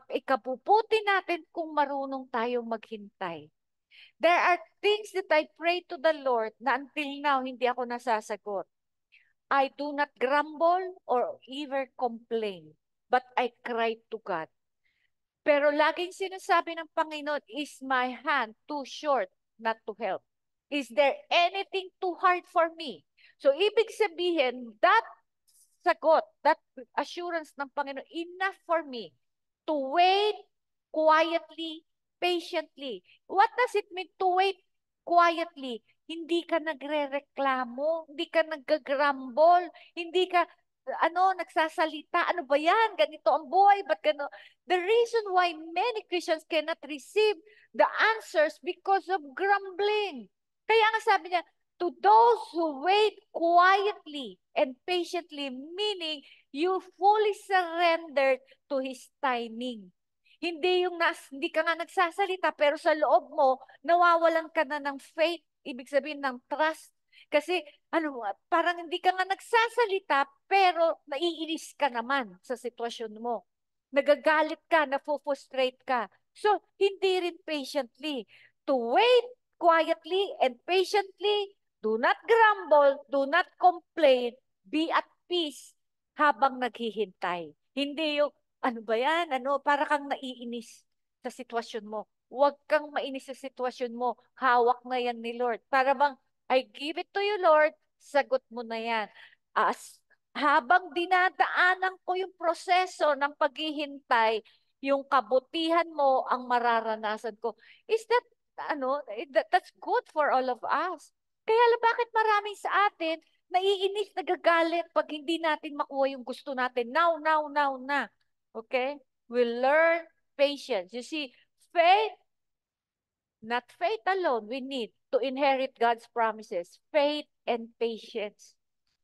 ikabubuti natin kung marunong tayong maghintay. There are things that I pray to the Lord na until now hindi ako nasasagot. I do not grumble or even complain, but I cry to God. Pero laging sinasabi ng Panginoon, is my hand too short not to help? Is there anything too hard for me? So, ibig sabihin, that sagot, that assurance ng Panginoon, enough for me to wait quietly, patiently. What does it mean to wait quietly? Hindi ka nagre-reklamo, hindi ka nag-grumble, hindi ka nagsasalita, ano ba yan? Ganito ang buhay, ba't gano? The reason why many Christians cannot receive the answers because of grumbling. Kaya nga sabi niya, to those who wait quietly and patiently, meaning you fully surrendered to His timing. Hindi yung hindi ka nga nagsasalita, pero sa loob mo, nawawalan ka na ng faith, ibig sabihin ng trust. Kasi, parang hindi ka nga nagsasalita, pero naiinis ka naman sa sitwasyon mo. Nagagalit ka, na-frustrate ka. So, hindi rin patiently. To wait quietly and patiently, do not grumble, do not complain, be at peace habang naghihintay. Hindi yung, ano ba yan? Para kang naiinis sa sitwasyon mo. Huwag kang mainis sa sitwasyon mo. Hawak na yan ni Lord. Para bang, I give it to you, Lord. Sagot mo na yan. Habang dinadaanan ko yung proseso ng paghihintay, yung kabutihan mo ang mararanasan ko. Is that, that's good for all of us. Kaya bakit marami sa atin naiinis, nagagalit pag hindi natin makuha yung gusto natin. Now na. Okay? We learn patience. You see, faith, not faith alone, we need to inherit God's promises. Faith and patience.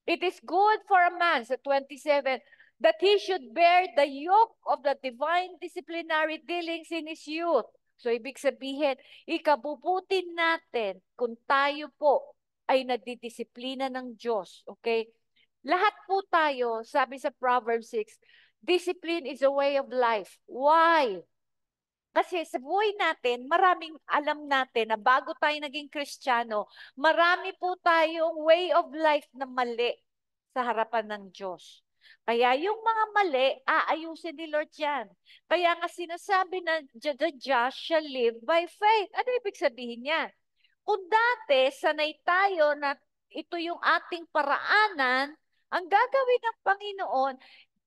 It is good for a man, sa 27, that he should bear the yoke of the divine disciplinary dealings in his youth. So, ibig sabihin, ikabubutin natin kung tayo po ay nagdidisiplina ng Diyos. Okay? Lahat po tayo, sabi sa Proverbs 6, discipline is a way of life. Why? Kasi sa buhay natin, maraming alam natin na bago tayo naging Kristiyano, marami po tayong way of life na mali sa harapan ng Diyos. Kaya yung mga mali, aayusin ni Lord yan. Kaya nga sinasabi na the just shall live by faith. Ano ibig sabihin niya? Kung dati, sanay tayo na ito yung ating paraanan, ang gagawin ng Panginoon,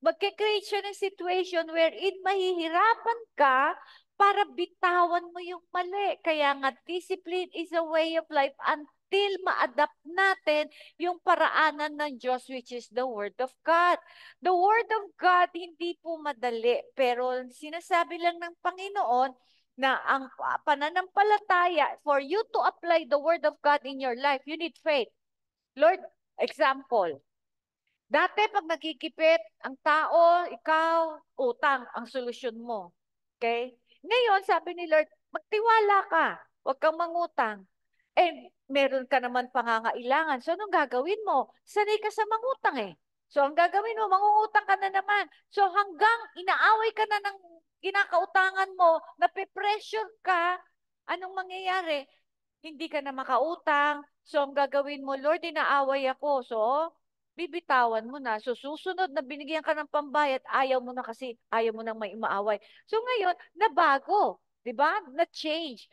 magkikreate siya ng situation wherein mahihirapan ka para bitawan mo yung mali. Kaya nga, discipline is a way of life until ma-adapt natin yung paraanan ng Diyos, which is the Word of God. The Word of God, hindi po madali, pero sinasabi lang ng Panginoon, na ang pananampalataya, for you to apply the Word of God in your life, you need faith. Lord, example, dati pag nagkikipit ang tao, ikaw, utang ang solusyon mo. Okay? Ngayon, sabi ni Lord, magtiwala ka, huwag kang mangutang. Meron ka naman pangangailangan. So, anong gagawin mo? Sanay ka sa mangutang eh. So, ang gagawin mo, mangungutang ka na naman. So, hanggang inaaway ka na ng kinakautangan mo, nape-pressure ka, anong mangyayari? Hindi ka na makautang. So, ang gagawin mo, Lord, inaaway ako. So, bibitawan mo na. So, susunod na binigyan ka ng pambayad, ayaw mo na kasi ayaw mo nang may maaway. So, ngayon, nabago. Diba? Na-change.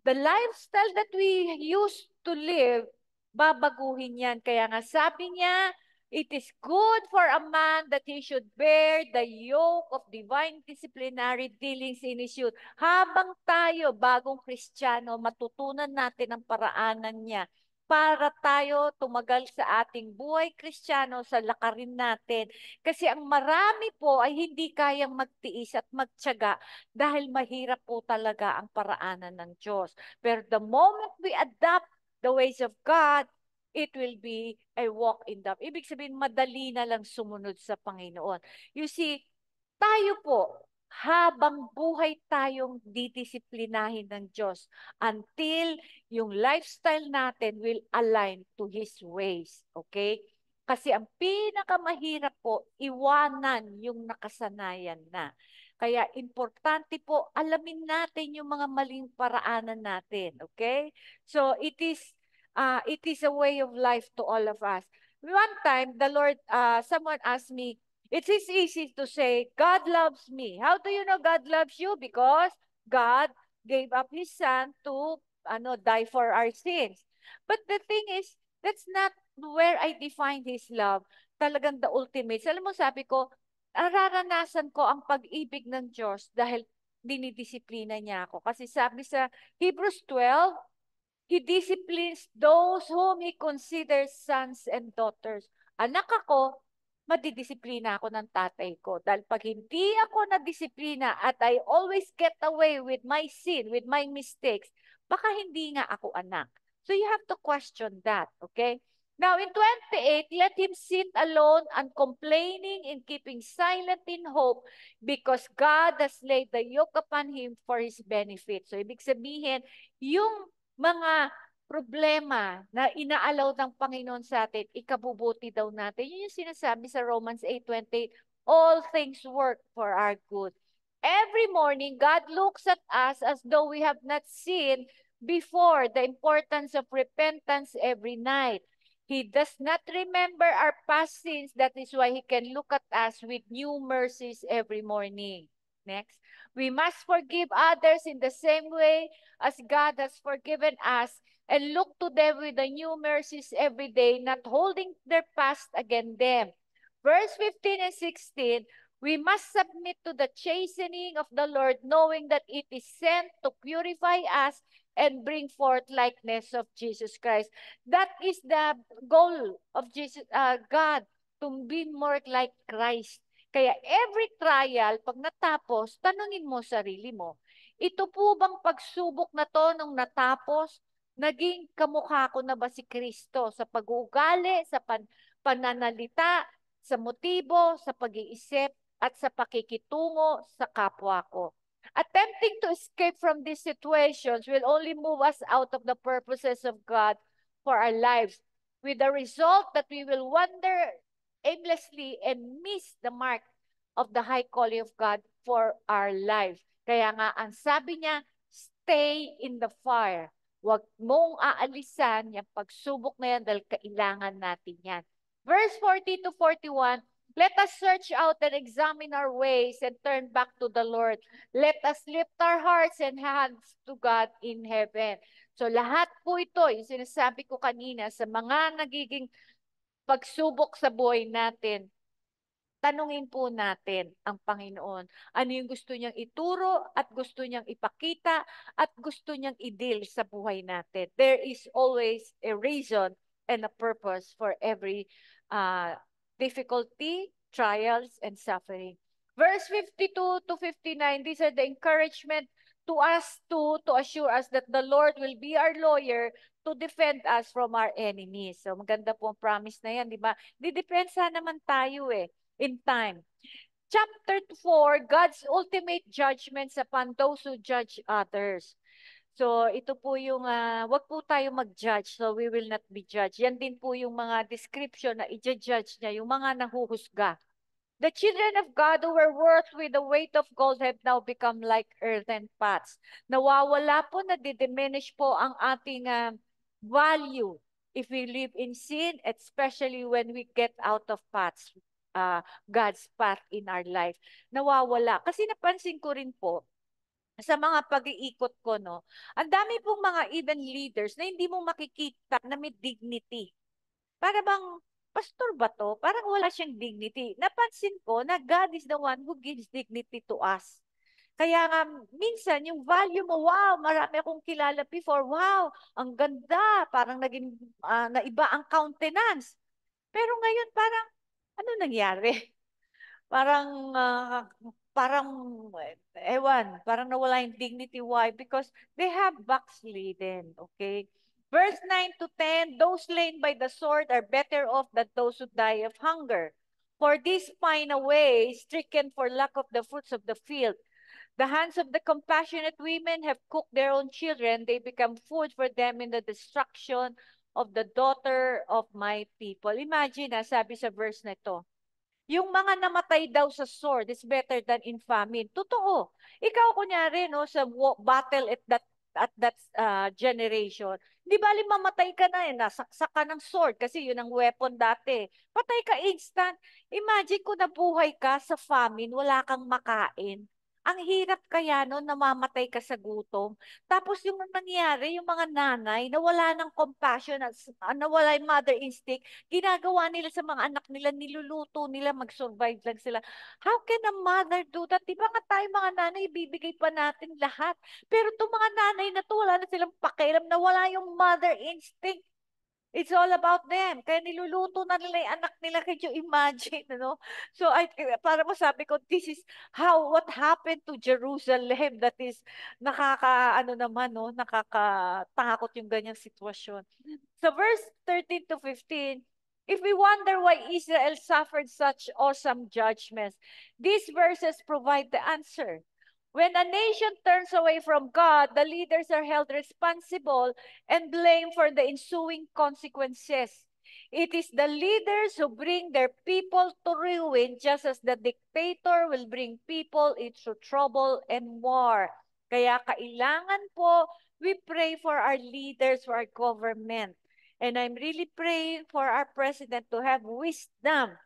The lifestyle that we used to live, babaguhin yan. Kaya nga sabi niya, it is good for a man that he should bear the yoke of divine disciplinary dealings in his youth. Habang tayo, bagong Kristiyano, matutunan natin ang paraanan niya para tayo tumagal sa ating buhay Kristiyano sa lakarin natin. Kasi ang marami po ay hindi kayang magtiis at magtiyaga dahil mahirap po talaga ang paraanan ng Diyos. Pero the moment we adopt the ways of God, it will be a walk in the... Ibig sabihin, madali na lang sumunod sa Panginoon. You see, tayo po, habang buhay tayong didisiplinahin ng Diyos until yung lifestyle natin will align to His ways. Okay? Kasi ang pinakamahirap po, iwanan yung nakasanayan na. Kaya importante po, alamin natin yung mga maling paraanan natin. Okay? So, it is a way of life to all of us. One time, the Lord, someone asked me, it is easy to say, God loves me. How do you know God loves you? Because God gave up His Son to die for our sins. But the thing is, that's not where I define His love. Talagang the ultimate. Alam mo, sabi ko, nararanasan ko ang pag-ibig ng Diyos dahil dinidisiplina niya ako. Kasi sabi sa Hebrews 12, He disciplines those whom He considers sons and daughters. Anak ako, madidisiplina ako ng tatay ko. Dahil pag hindi ako nadisiplina at I always get away with my sin, with my mistakes, baka hindi nga ako anak. So you have to question that, okay? Now in 28, let him sit alone, uncomplaining and keeping silent in hope because God has laid the yoke upon him for his benefit. So ibig sabihin, yung mga problema na inaalaw ng Panginoon sa atin, ikabubuti daw natin. Yun yung sinasabi sa Romans 8:28, all things work for our good. Every morning, God looks at us as though we have not seen before the importance of repentance every night. He does not remember our past sins. That is why He can look at us with new mercies every morning. Next. We must forgive others in the same way as God has forgiven us and look to them with the new mercies every day, not holding their past against them. Verse 15 and 16, we must submit to the chastening of the Lord, knowing that it is sent to purify us and bring forth likeness of Jesus Christ. That is the goal of God, to be more like Christ. Kaya every trial, pag natapos, tanungin mo sarili mo, ito po bang pagsubok na to nung natapos, naging kamukha ko na ba si Kristo sa pag-uugali, sa pananalita, sa motibo, sa pag-iisip, at sa pakikitungo sa kapwa ko. Attempting to escape from these situations will only move us out of the purposes of God for our lives, with the result that we will wander aimlessly and miss the mark of the high calling of God for our life. Kaya nga, ang sabi niya, stay in the fire. Huwag mong aalisan yung pagsubok na yan dahil kailangan natin yan. Verse 40 to 41, let us search out and examine our ways and turn back to the Lord. Let us lift our hearts and hands to God in heaven. So lahat po ito, yung sinasabi ko kanina, sa mga nagiging pagsubok sa buhay natin, tanungin po natin ang Panginoon. Ano yung gusto niyang ituro at gusto niyang ipakita at gusto niyang i-deal sa buhay natin. There is always a reason and a purpose for every difficulty, trials, and suffering. Verse 52 to 59, these are the encouragement to us to assure us that the Lord will be our lawyer to defend us from our enemies. So maganda po ang promise na yan, di ba? Didepensa naman tayo in time. Chapter 4, God's ultimate judgments upon those who judge others. So, ito po yung, wag po tayo mag-judge, so we will not be judged. Yan din po yung mga description na i-judge niya, yung mga nahuhusga. The children of God who were worth with the weight of gold have now become like earthen pots. Nawawala po, nadidiminish po ang ating value if we live in sin, especially when we get out of paths, God's path in our life. Nawawala. Kasi napansin ko rin po, sa mga pag-iikot ko, no, ang dami pong mga even leaders na hindi mo makikita na may dignity. Para bang, pastor ba to? Parang wala siyang dignity. Napansin ko na God is the one who gives dignity to us. Kaya nga, minsan, yung value mo, wow, marami akong kilala before, wow, ang ganda, parang naging, naiba ang countenance. Pero ngayon, parang, ano nangyari? Parang, parang, ewan, parang nawala yung dignity. Why? Because they have backslidden, okay? Verse 9 to 10, those slain by the sword are better off than those who die of hunger. For these pine away, stricken for lack of the fruits of the field. The hands of the compassionate women have cooked their own children. They become food for them in the destruction of the daughter of my people. Imagine, sabi sa verse na ito, yung mga namatay daw sa sword is better than in famine. Totoo. Ikaw kunyari no sa battle at that generation. Di bali mamatay ka na nasaksak ka ng sword kasi yun ang weapon dati. Patay ka instant. Imagine kung nabuhay ka sa famine, wala kang makain. Ang hirap kaya no, namamatay ka sa gutom. Tapos yung nangyari, yung mga nanay, nawala ng compassion, nawala yung mother instinct, ginagawa nila sa mga anak nila, niluluto nila, mag-survive lang sila. How can a mother do that? Di ba nga tayo mga nanay, ibibigay pa natin lahat. Pero itong mga nanay na to, wala na silang pakialam, nawala yung mother instinct. It's all about them. Kaya niluluto na nila yung anak nila. Can you imagine, ano? So, para masabi ko, this is what happened to Jerusalem that is ano naman, no? Nakakatakot yung ganyang sitwasyon. So, verse 13 to 15, if we wonder why Israel suffered such awesome judgments, these verses provide the answer. When a nation turns away from God, the leaders are held responsible and blamed for the ensuing consequences. It is the leaders who bring their people to ruin, just as the dictator will bring people into trouble and war. Kaya kailangan po, we pray for our leaders, for our government. And I'm really praying for our president to have wisdom.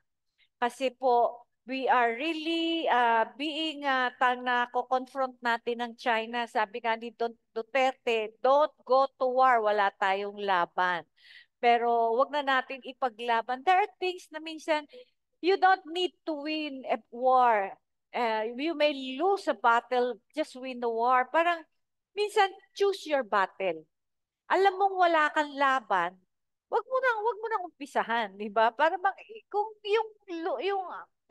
Kasi po, we are really being nako-confront natin ng China. Sabi nga ni Duterte, don't go to war, wala tayong laban. Pero wag na natin ipaglaban. There are things na minsan, you don't need to win a war. You may lose a battle, just win the war. Parang, minsan, choose your battle. Alam mong wala kang laban, wag mo nang umpisahan, di ba? Para bang kung yung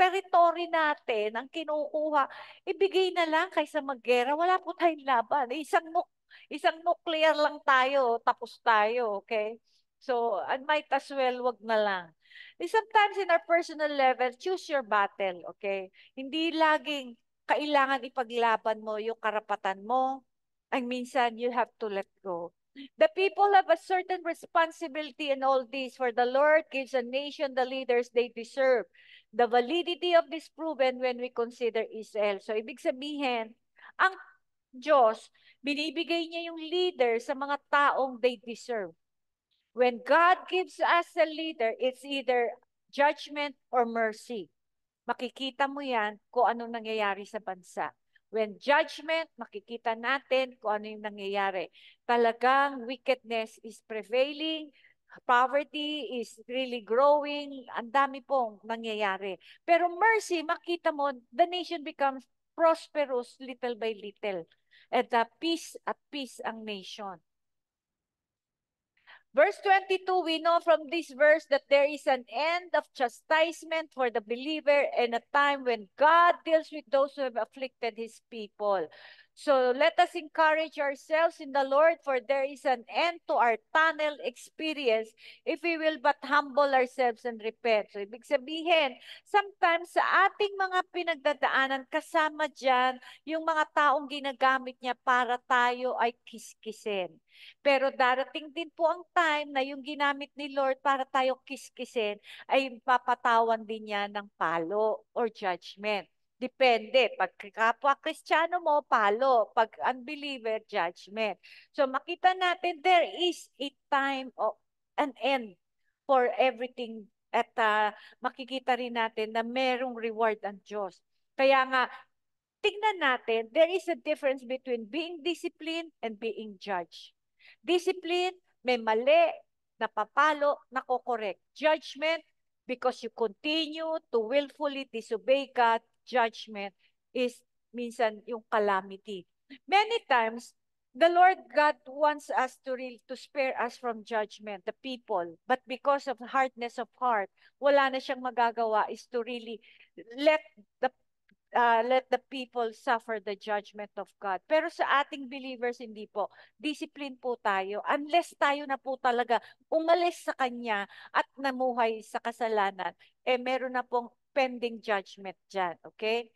territory natin, ang kinukuha, ibigay na lang kaysa maggera. Wala po tayong laban. Isang nuclear lang tayo, tapos tayo, okay? So, I might as well, wag na lang. Sometimes in our personal level, choose your battle, okay? Hindi laging kailangan ipaglaban mo yung karapatan mo. Ay, minsan, you have to let go. The people have a certain responsibility in all this, for the Lord gives a nation the leaders they deserve. The validity of this proven when we consider Israel. So, ibig sabihin, ang Diyos, binibigay niya yung leader sa mga taong they deserve. When God gives us a leader, it's either judgment or mercy. Makikita mo yan kung anong nangyayari sa bansa. When judgment, makikita natin kung ano yung nangyayari. Talagang wickedness is prevailing, poverty is really growing, ang dami pong nangyayari. Pero mercy, makita mo, the nation becomes prosperous little by little. And peace at peace ang nation. Verse 22, we know from this verse that there is an end of chastisement for the believer and a time when God deals with those who have afflicted his people. So let us encourage ourselves in the Lord, for there is an end to our tunnel experience if we will but humble ourselves and repent. So ibig sabihin, sometimes sa ating mga pinagdadaanan, kasama dyan yung mga taong ginagamit niya para tayo ay kiskisin. Pero darating din po ang time na yung ginamit ni Lord para tayo kiskisin ay papatawan din niya ng palo or judgment. Depende. Pag kapwa Kristiyano mo, palo. Pag unbeliever, judgment. So makita natin there is a time of an end for everything. At makikita rin natin na merong reward ang Diyos. Kaya nga, tingnan natin, there is a difference between being disciplined and being judged. Discipline, may mali, napapalo, nakokorek. Judgment, because you continue to willfully disobey God, judgment is minsan yung calamity. Many times, the Lord God wants us to spare us from judgment, the people. But because of hardness of heart, wala na siyang magagawa is to really let the let the people suffer the judgment of God. Pero sa ating believers, hindi po. Discipline po tayo. Unless tayo na po talaga umalis sa Kanya at namuhay sa kasalanan, meron na pong pending judgment dyan. Okay?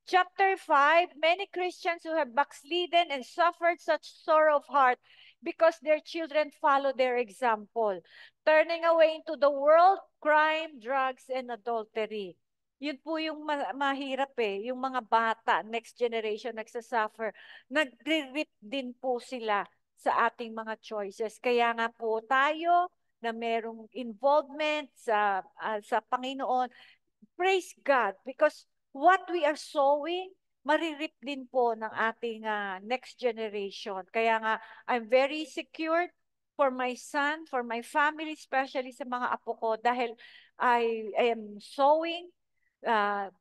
Chapter 5, many Christians who have backslidden and suffered such sorrow of heart because their children follow their example, turning away into the world, crime, drugs, and adultery. Yun po yung mahirap yung mga bata, next generation, nagsasuffer. Nagre-rip din po sila sa ating mga choices. Kaya nga po tayo na merong involvement sa Panginoon, praise God because what we are sowing, maririp din po ng ating next generation. Kaya nga, I'm very secured for my son, for my family, especially sa mga apo ko dahil I am sowing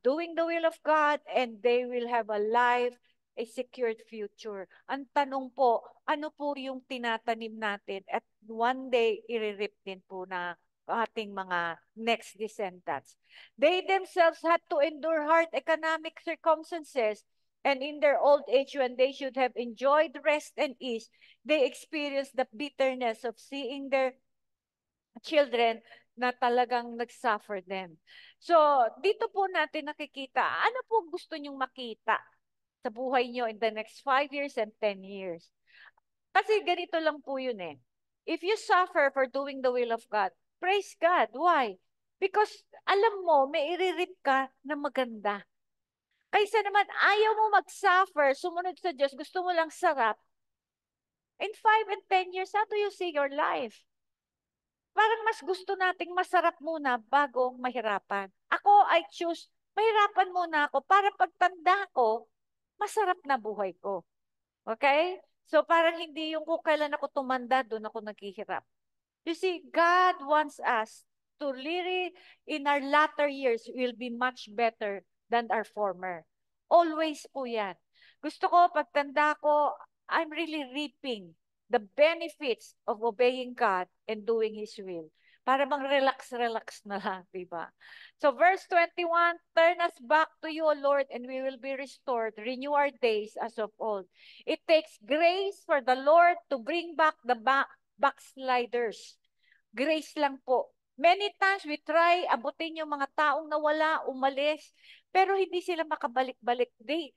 doing the will of God, and they will have a life, a secured future. Ang tanong po, ano po yung tinatanim natin at one day iririp din po na ating mga next descendants. They themselves had to endure hard economic circumstances, and in their old age when they should have enjoyed rest and ease, they experienced the bitterness of seeing their children na talagang nag-suffer din. So, dito po natin nakikita, ano po gusto nyong makita sa buhay nyo in the next 5 years and 10 years? Kasi ganito lang po yun eh. If you suffer for doing the will of God, praise God. Why? Because alam mo, may iririp ka na maganda. Kaysa naman ayaw mo mag-suffer, sumunod sa Diyos, gusto mo lang sarap. In 5 and 10 years, how do you see your life? Parang mas gusto nating masarap muna bago mahirapan. Ako, I choose, mahirapan muna ako para pagtanda ko, masarap na buhay ko. Okay? So parang hindi yung kung kailan ako tumanda, doon ako naghihirap. You see, God wants us to really, in our latter years, will be much better than our former. Always po yan. Gusto ko, pagtanda ko, I'm really reaping the benefits of obeying God and doing His will. Para bang relax-relax na lang, di ba? So verse 21, turn us back to you, O Lord, and we will be restored. Renew our days as of old. It takes grace for the Lord to bring back the backsliders. Grace lang po. Many times we try abutin yung mga taong nawala, umalis, pero hindi sila makabalik-balik. They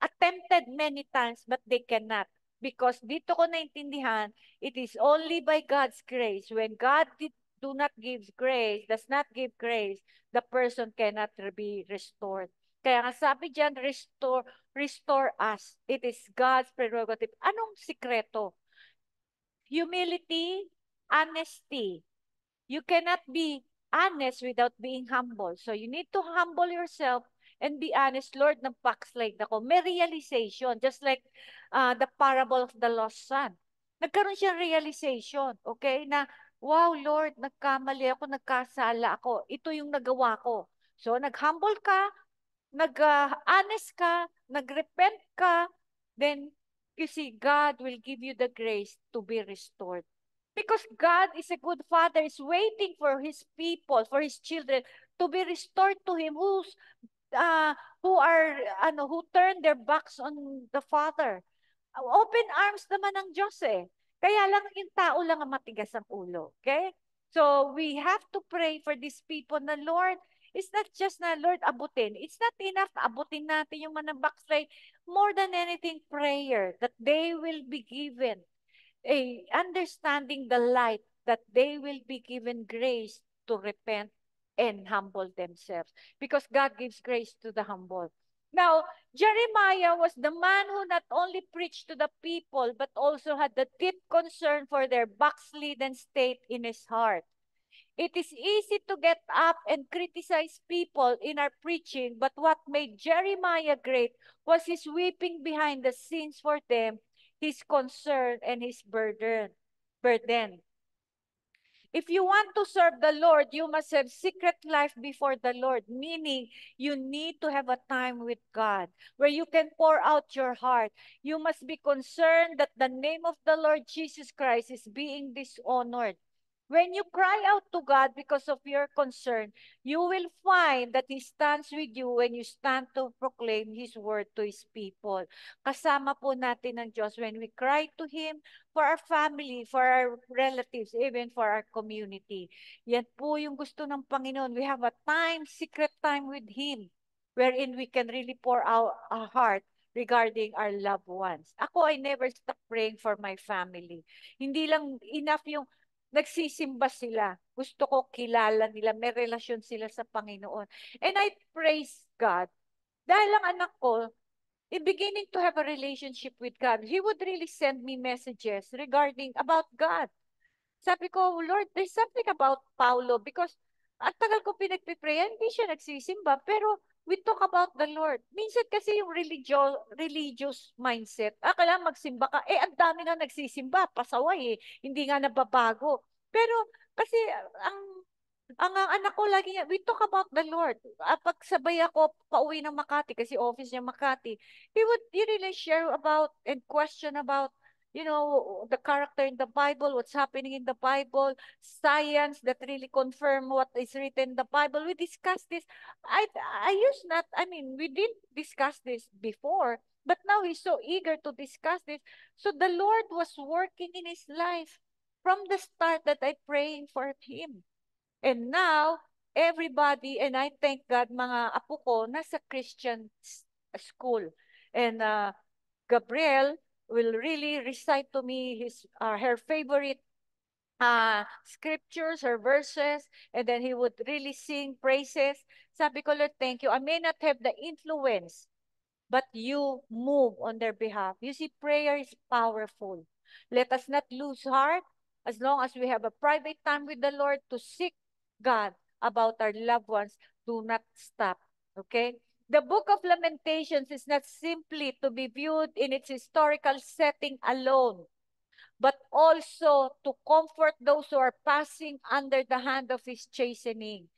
attempted many times, but they cannot. Because dito ko naintindihan, it is only by God's grace. When God do not give grace, does not give grace, the person cannot be restored. Kaya nga sabi diyan, restore us. It is God's prerogative. Anong sikreto? Humility, honesty. You cannot be honest without being humble. So you need to humble yourself and be honest. Lord, nag-backslide ako. May realization. Just like the parable of the lost son. Nagkaroon siya realization. Okay? Na, wow, Lord, nagkamali ako, nagkasala ako. Ito yung nagawa ko. So, nag-humble ka, nag-honest ka, nag-repent ka, then you see, God will give you the grace to be restored. Because God is a good father, is waiting for his people, for his children to be restored to him uh, who turn their backs on the Father. Open arms naman ng Diyos eh. Kaya lang yung tao lang ang matigas ang ulo. Okay? So we have to pray for these people na Lord, it's not just na Lord abutin. It's not enough na abutin natin yung mga backslide. More than anything, prayer that they will be given understanding the light that they will be given grace to repent and humble themselves because God gives grace to the humble. Now, Jeremiah was the man who not only preached to the people but also had the deep concern for their backslidden state in his heart. It is easy to get up and criticize people in our preaching, but what made Jeremiah great was his weeping behind the scenes for them, his concern and his burden. If you want to serve the Lord, you must have secret life before the Lord, meaning you need to have a time with God where you can pour out your heart. You must be concerned that the name of the Lord Jesus Christ is being dishonored. When you cry out to God because of your concern, you will find that He stands with you when you stand to proclaim His word to His people. Kasama po natin ng Diyos when we cry to Him for our family, for our relatives, even for our community. Yan po yung gusto ng Panginoon. We have a time, secret time with Him, wherein we can really pour out our heart regarding our loved ones. Ako, I never stop praying for my family. Hindi lang enough yung nagsisimba sila. Gusto ko kilala nila, may relasyon sila sa Panginoon. And I praise God. Dahil ang anak ko, in beginning to have a relationship with God, he would really send me messages regarding about God. Sabi ko, Lord, there's something about Paulo because ang tagal ko pinagpipray, hindi siya nagsisimba, pero we talk about the Lord. Minsan kasi yung religious mindset, kailangan magsimba ka. Ang dami na nagsisimba, pasaway hindi nga nababago. Pero kasi ang anak ko lagi niya, we talk about the Lord. Pag sabay ako pauwi ng Makati, kasi office niya Makati, he really share about and question about, the character in the Bible, what's happening in the Bible, science that really confirm what is written in the Bible. We discussed this. We didn't discuss this before, but now he's so eager to discuss this. So the Lord was working in his life from the start that I praying for him. And now, everybody, and I thank God, mga apo ko, nasa Christian school. And Gabriel will really recite to me her favorite scriptures, her verses, and then he would really sing praises. Sabi ko, Lord, thank you. I may not have the influence, but you move on their behalf. You see, prayer is powerful. Let us not lose heart as long as we have a private time with the Lord to seek God about our loved ones. Do not stop. Okay? The book of Lamentations is not simply to be viewed in its historical setting alone, but also to comfort those who are passing under the hand of his chastening.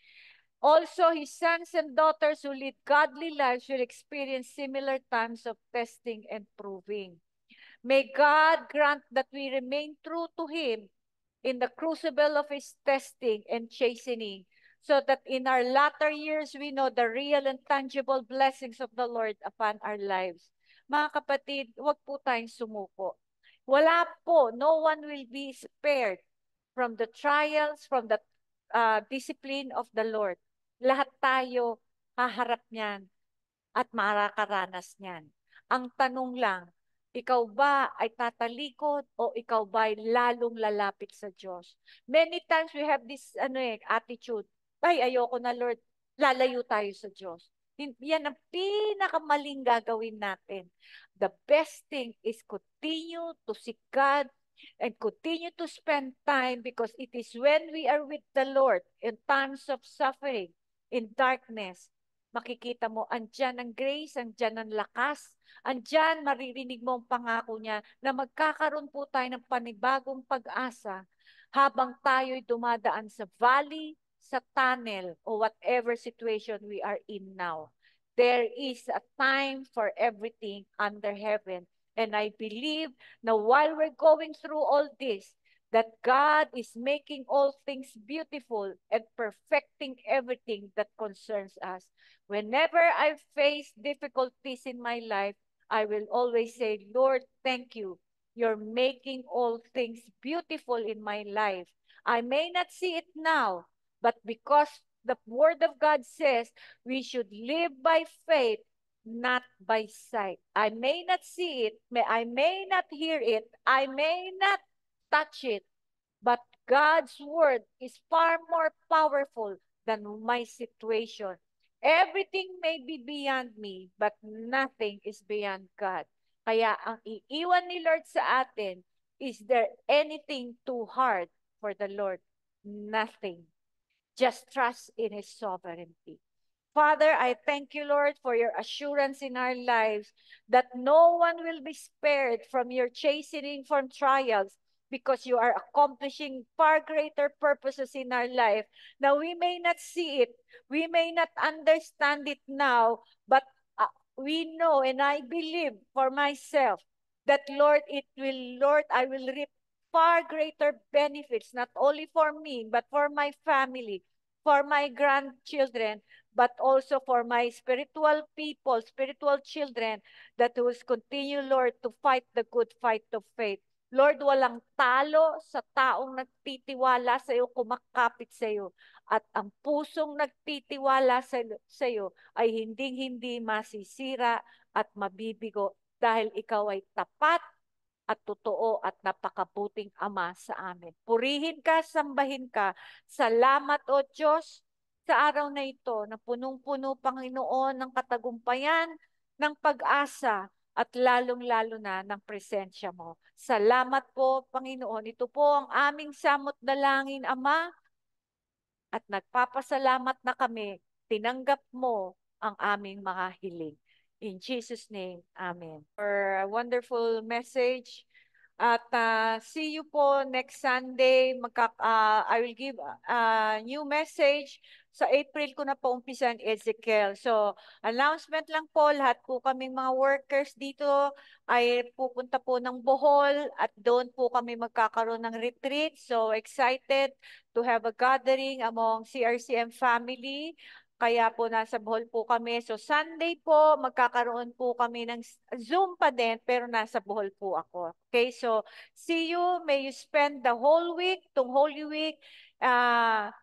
Also, his sons and daughters who lead godly lives will experience similar times of testing and proving. May God grant that we remain true to him in the crucible of His testing and chastening, so that in our latter years we know the real and tangible blessings of the Lord upon our lives. Mga kapatid, huwag po tayong sumuko. Wala po, no one will be spared from the trials, from the discipline of the Lord. Lahat tayo haharap niyan at makakaranas niyan. Ang tanong lang, ikaw ba ay tatalikod o ikaw ba ay lalong lalapit sa Diyos? Many times we have this attitude, ay ayoko na Lord, lalayo tayo sa Diyos. Yan ang pinakamaling gagawin natin. The best thing is continue to seek God and continue to spend time, because it is when we are with the Lord in times of suffering, in darkness, makikita mo, andyan ang grace, andyan ang lakas, andyan maririnig mo ang pangako niya na magkakaroon po tayo ng panibagong pag-asa habang tayo'y dumadaan sa valley, sa tunnel, o whatever situation we are in now. There is a time for everything under heaven. And I believe na while we're going through all this, that God is making all things beautiful and perfecting everything that concerns us. Whenever I face difficulties in my life, I will always say, Lord, thank you. You're making all things beautiful in my life. I may not see it now, but because the Word of God says we should live by faith, not by sight. I may not see it, I may not hear it, I may not touch it, but God's word is far more powerful than my situation. Everything may be beyond me, but nothing is beyond God. Kaya ang iiwan ni Lord sa atin, is there anything too hard for the Lord? Nothing. Just trust in His sovereignty. Father, I thank you, Lord, for your assurance in our lives that no one will be spared from your chastening, from trials, because you are accomplishing far greater purposes in our life. Now, we may not see it, we may not understand it now, but we know, and I believe for myself that, Lord, I will reap far greater benefits, not only for me, but for my family, for my grandchildren, but also for my spiritual people, spiritual children, that will continue, Lord, to fight the good fight of faith. Lord, walang talo sa taong nagtitiwala sa iyo, kumakapit sa iyo. At ang pusong nagtitiwala sa iyo ay hindi masisira at mabibigo, dahil ikaw ay tapat at totoo at napakabuting Ama sa amin. Purihin ka, sambahin ka. Salamat, O Diyos, sa araw na ito na punong-puno, Panginoon, ng katagumpayan, ng pag-asa, at lalong-lalo na ng presensya mo. Salamat po, Panginoon. Ito po ang aming samot dalangin, Ama, at nagpapasalamat na kami. Tinanggap mo ang aming mga hiling. In Jesus' name, Amen. For a wonderful message. At see you po next Sunday. I will give a new message. Sa April ko na po umpisan, Ezekiel. So, announcement lang po, lahat po kaming mga workers dito ay pupunta po ng Bohol at doon po kami magkakaroon ng retreat. So, excited to have a gathering among CRCM family. Kaya po nasa Bohol po kami. So Sunday po, magkakaroon po kami ng Zoom pa din, pero nasa Bohol po ako. Okay, so see you. May you spend the whole week, tong Holy Week,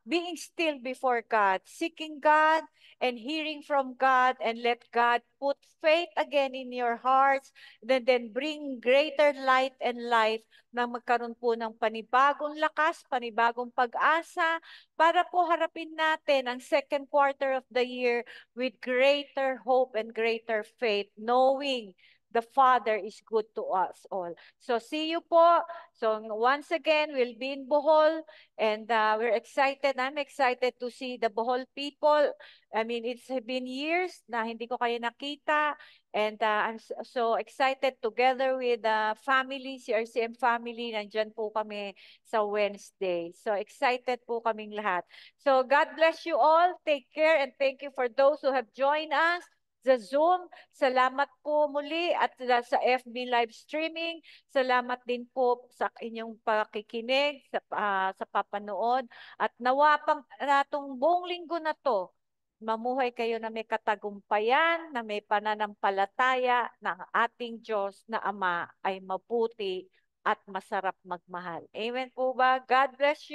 being still before God, seeking God and hearing from God, and let God put faith again in your hearts, then bring greater light and life na magkaroon po ng panibagong lakas, panibagong pag-asa, para po harapin natin ang second quarter of the year with greater hope and greater faith, knowing the Father is good to us all. So see you po. So once again, we'll be in Bohol, and we're excited. I'm excited to see the Bohol people. I mean, it's been years na hindi ko kayo nakita, and I'm so excited together with the family, CRCM family. Nandyan po kami sa Wednesday. So excited po kaming lahat. So God bless you all. Take care, and thank you for those who have joined us. sa Zoom. Salamat po muli at sa FB live streaming. Salamat din po sa inyong pakikinig, sa papanood. At nawa pang natong buong linggo na to, mamuhay kayo na may katagumpayan, na may pananampalataya na ang ating Diyos na Ama ay mabuti at masarap magmahal. Amen po ba? God bless you.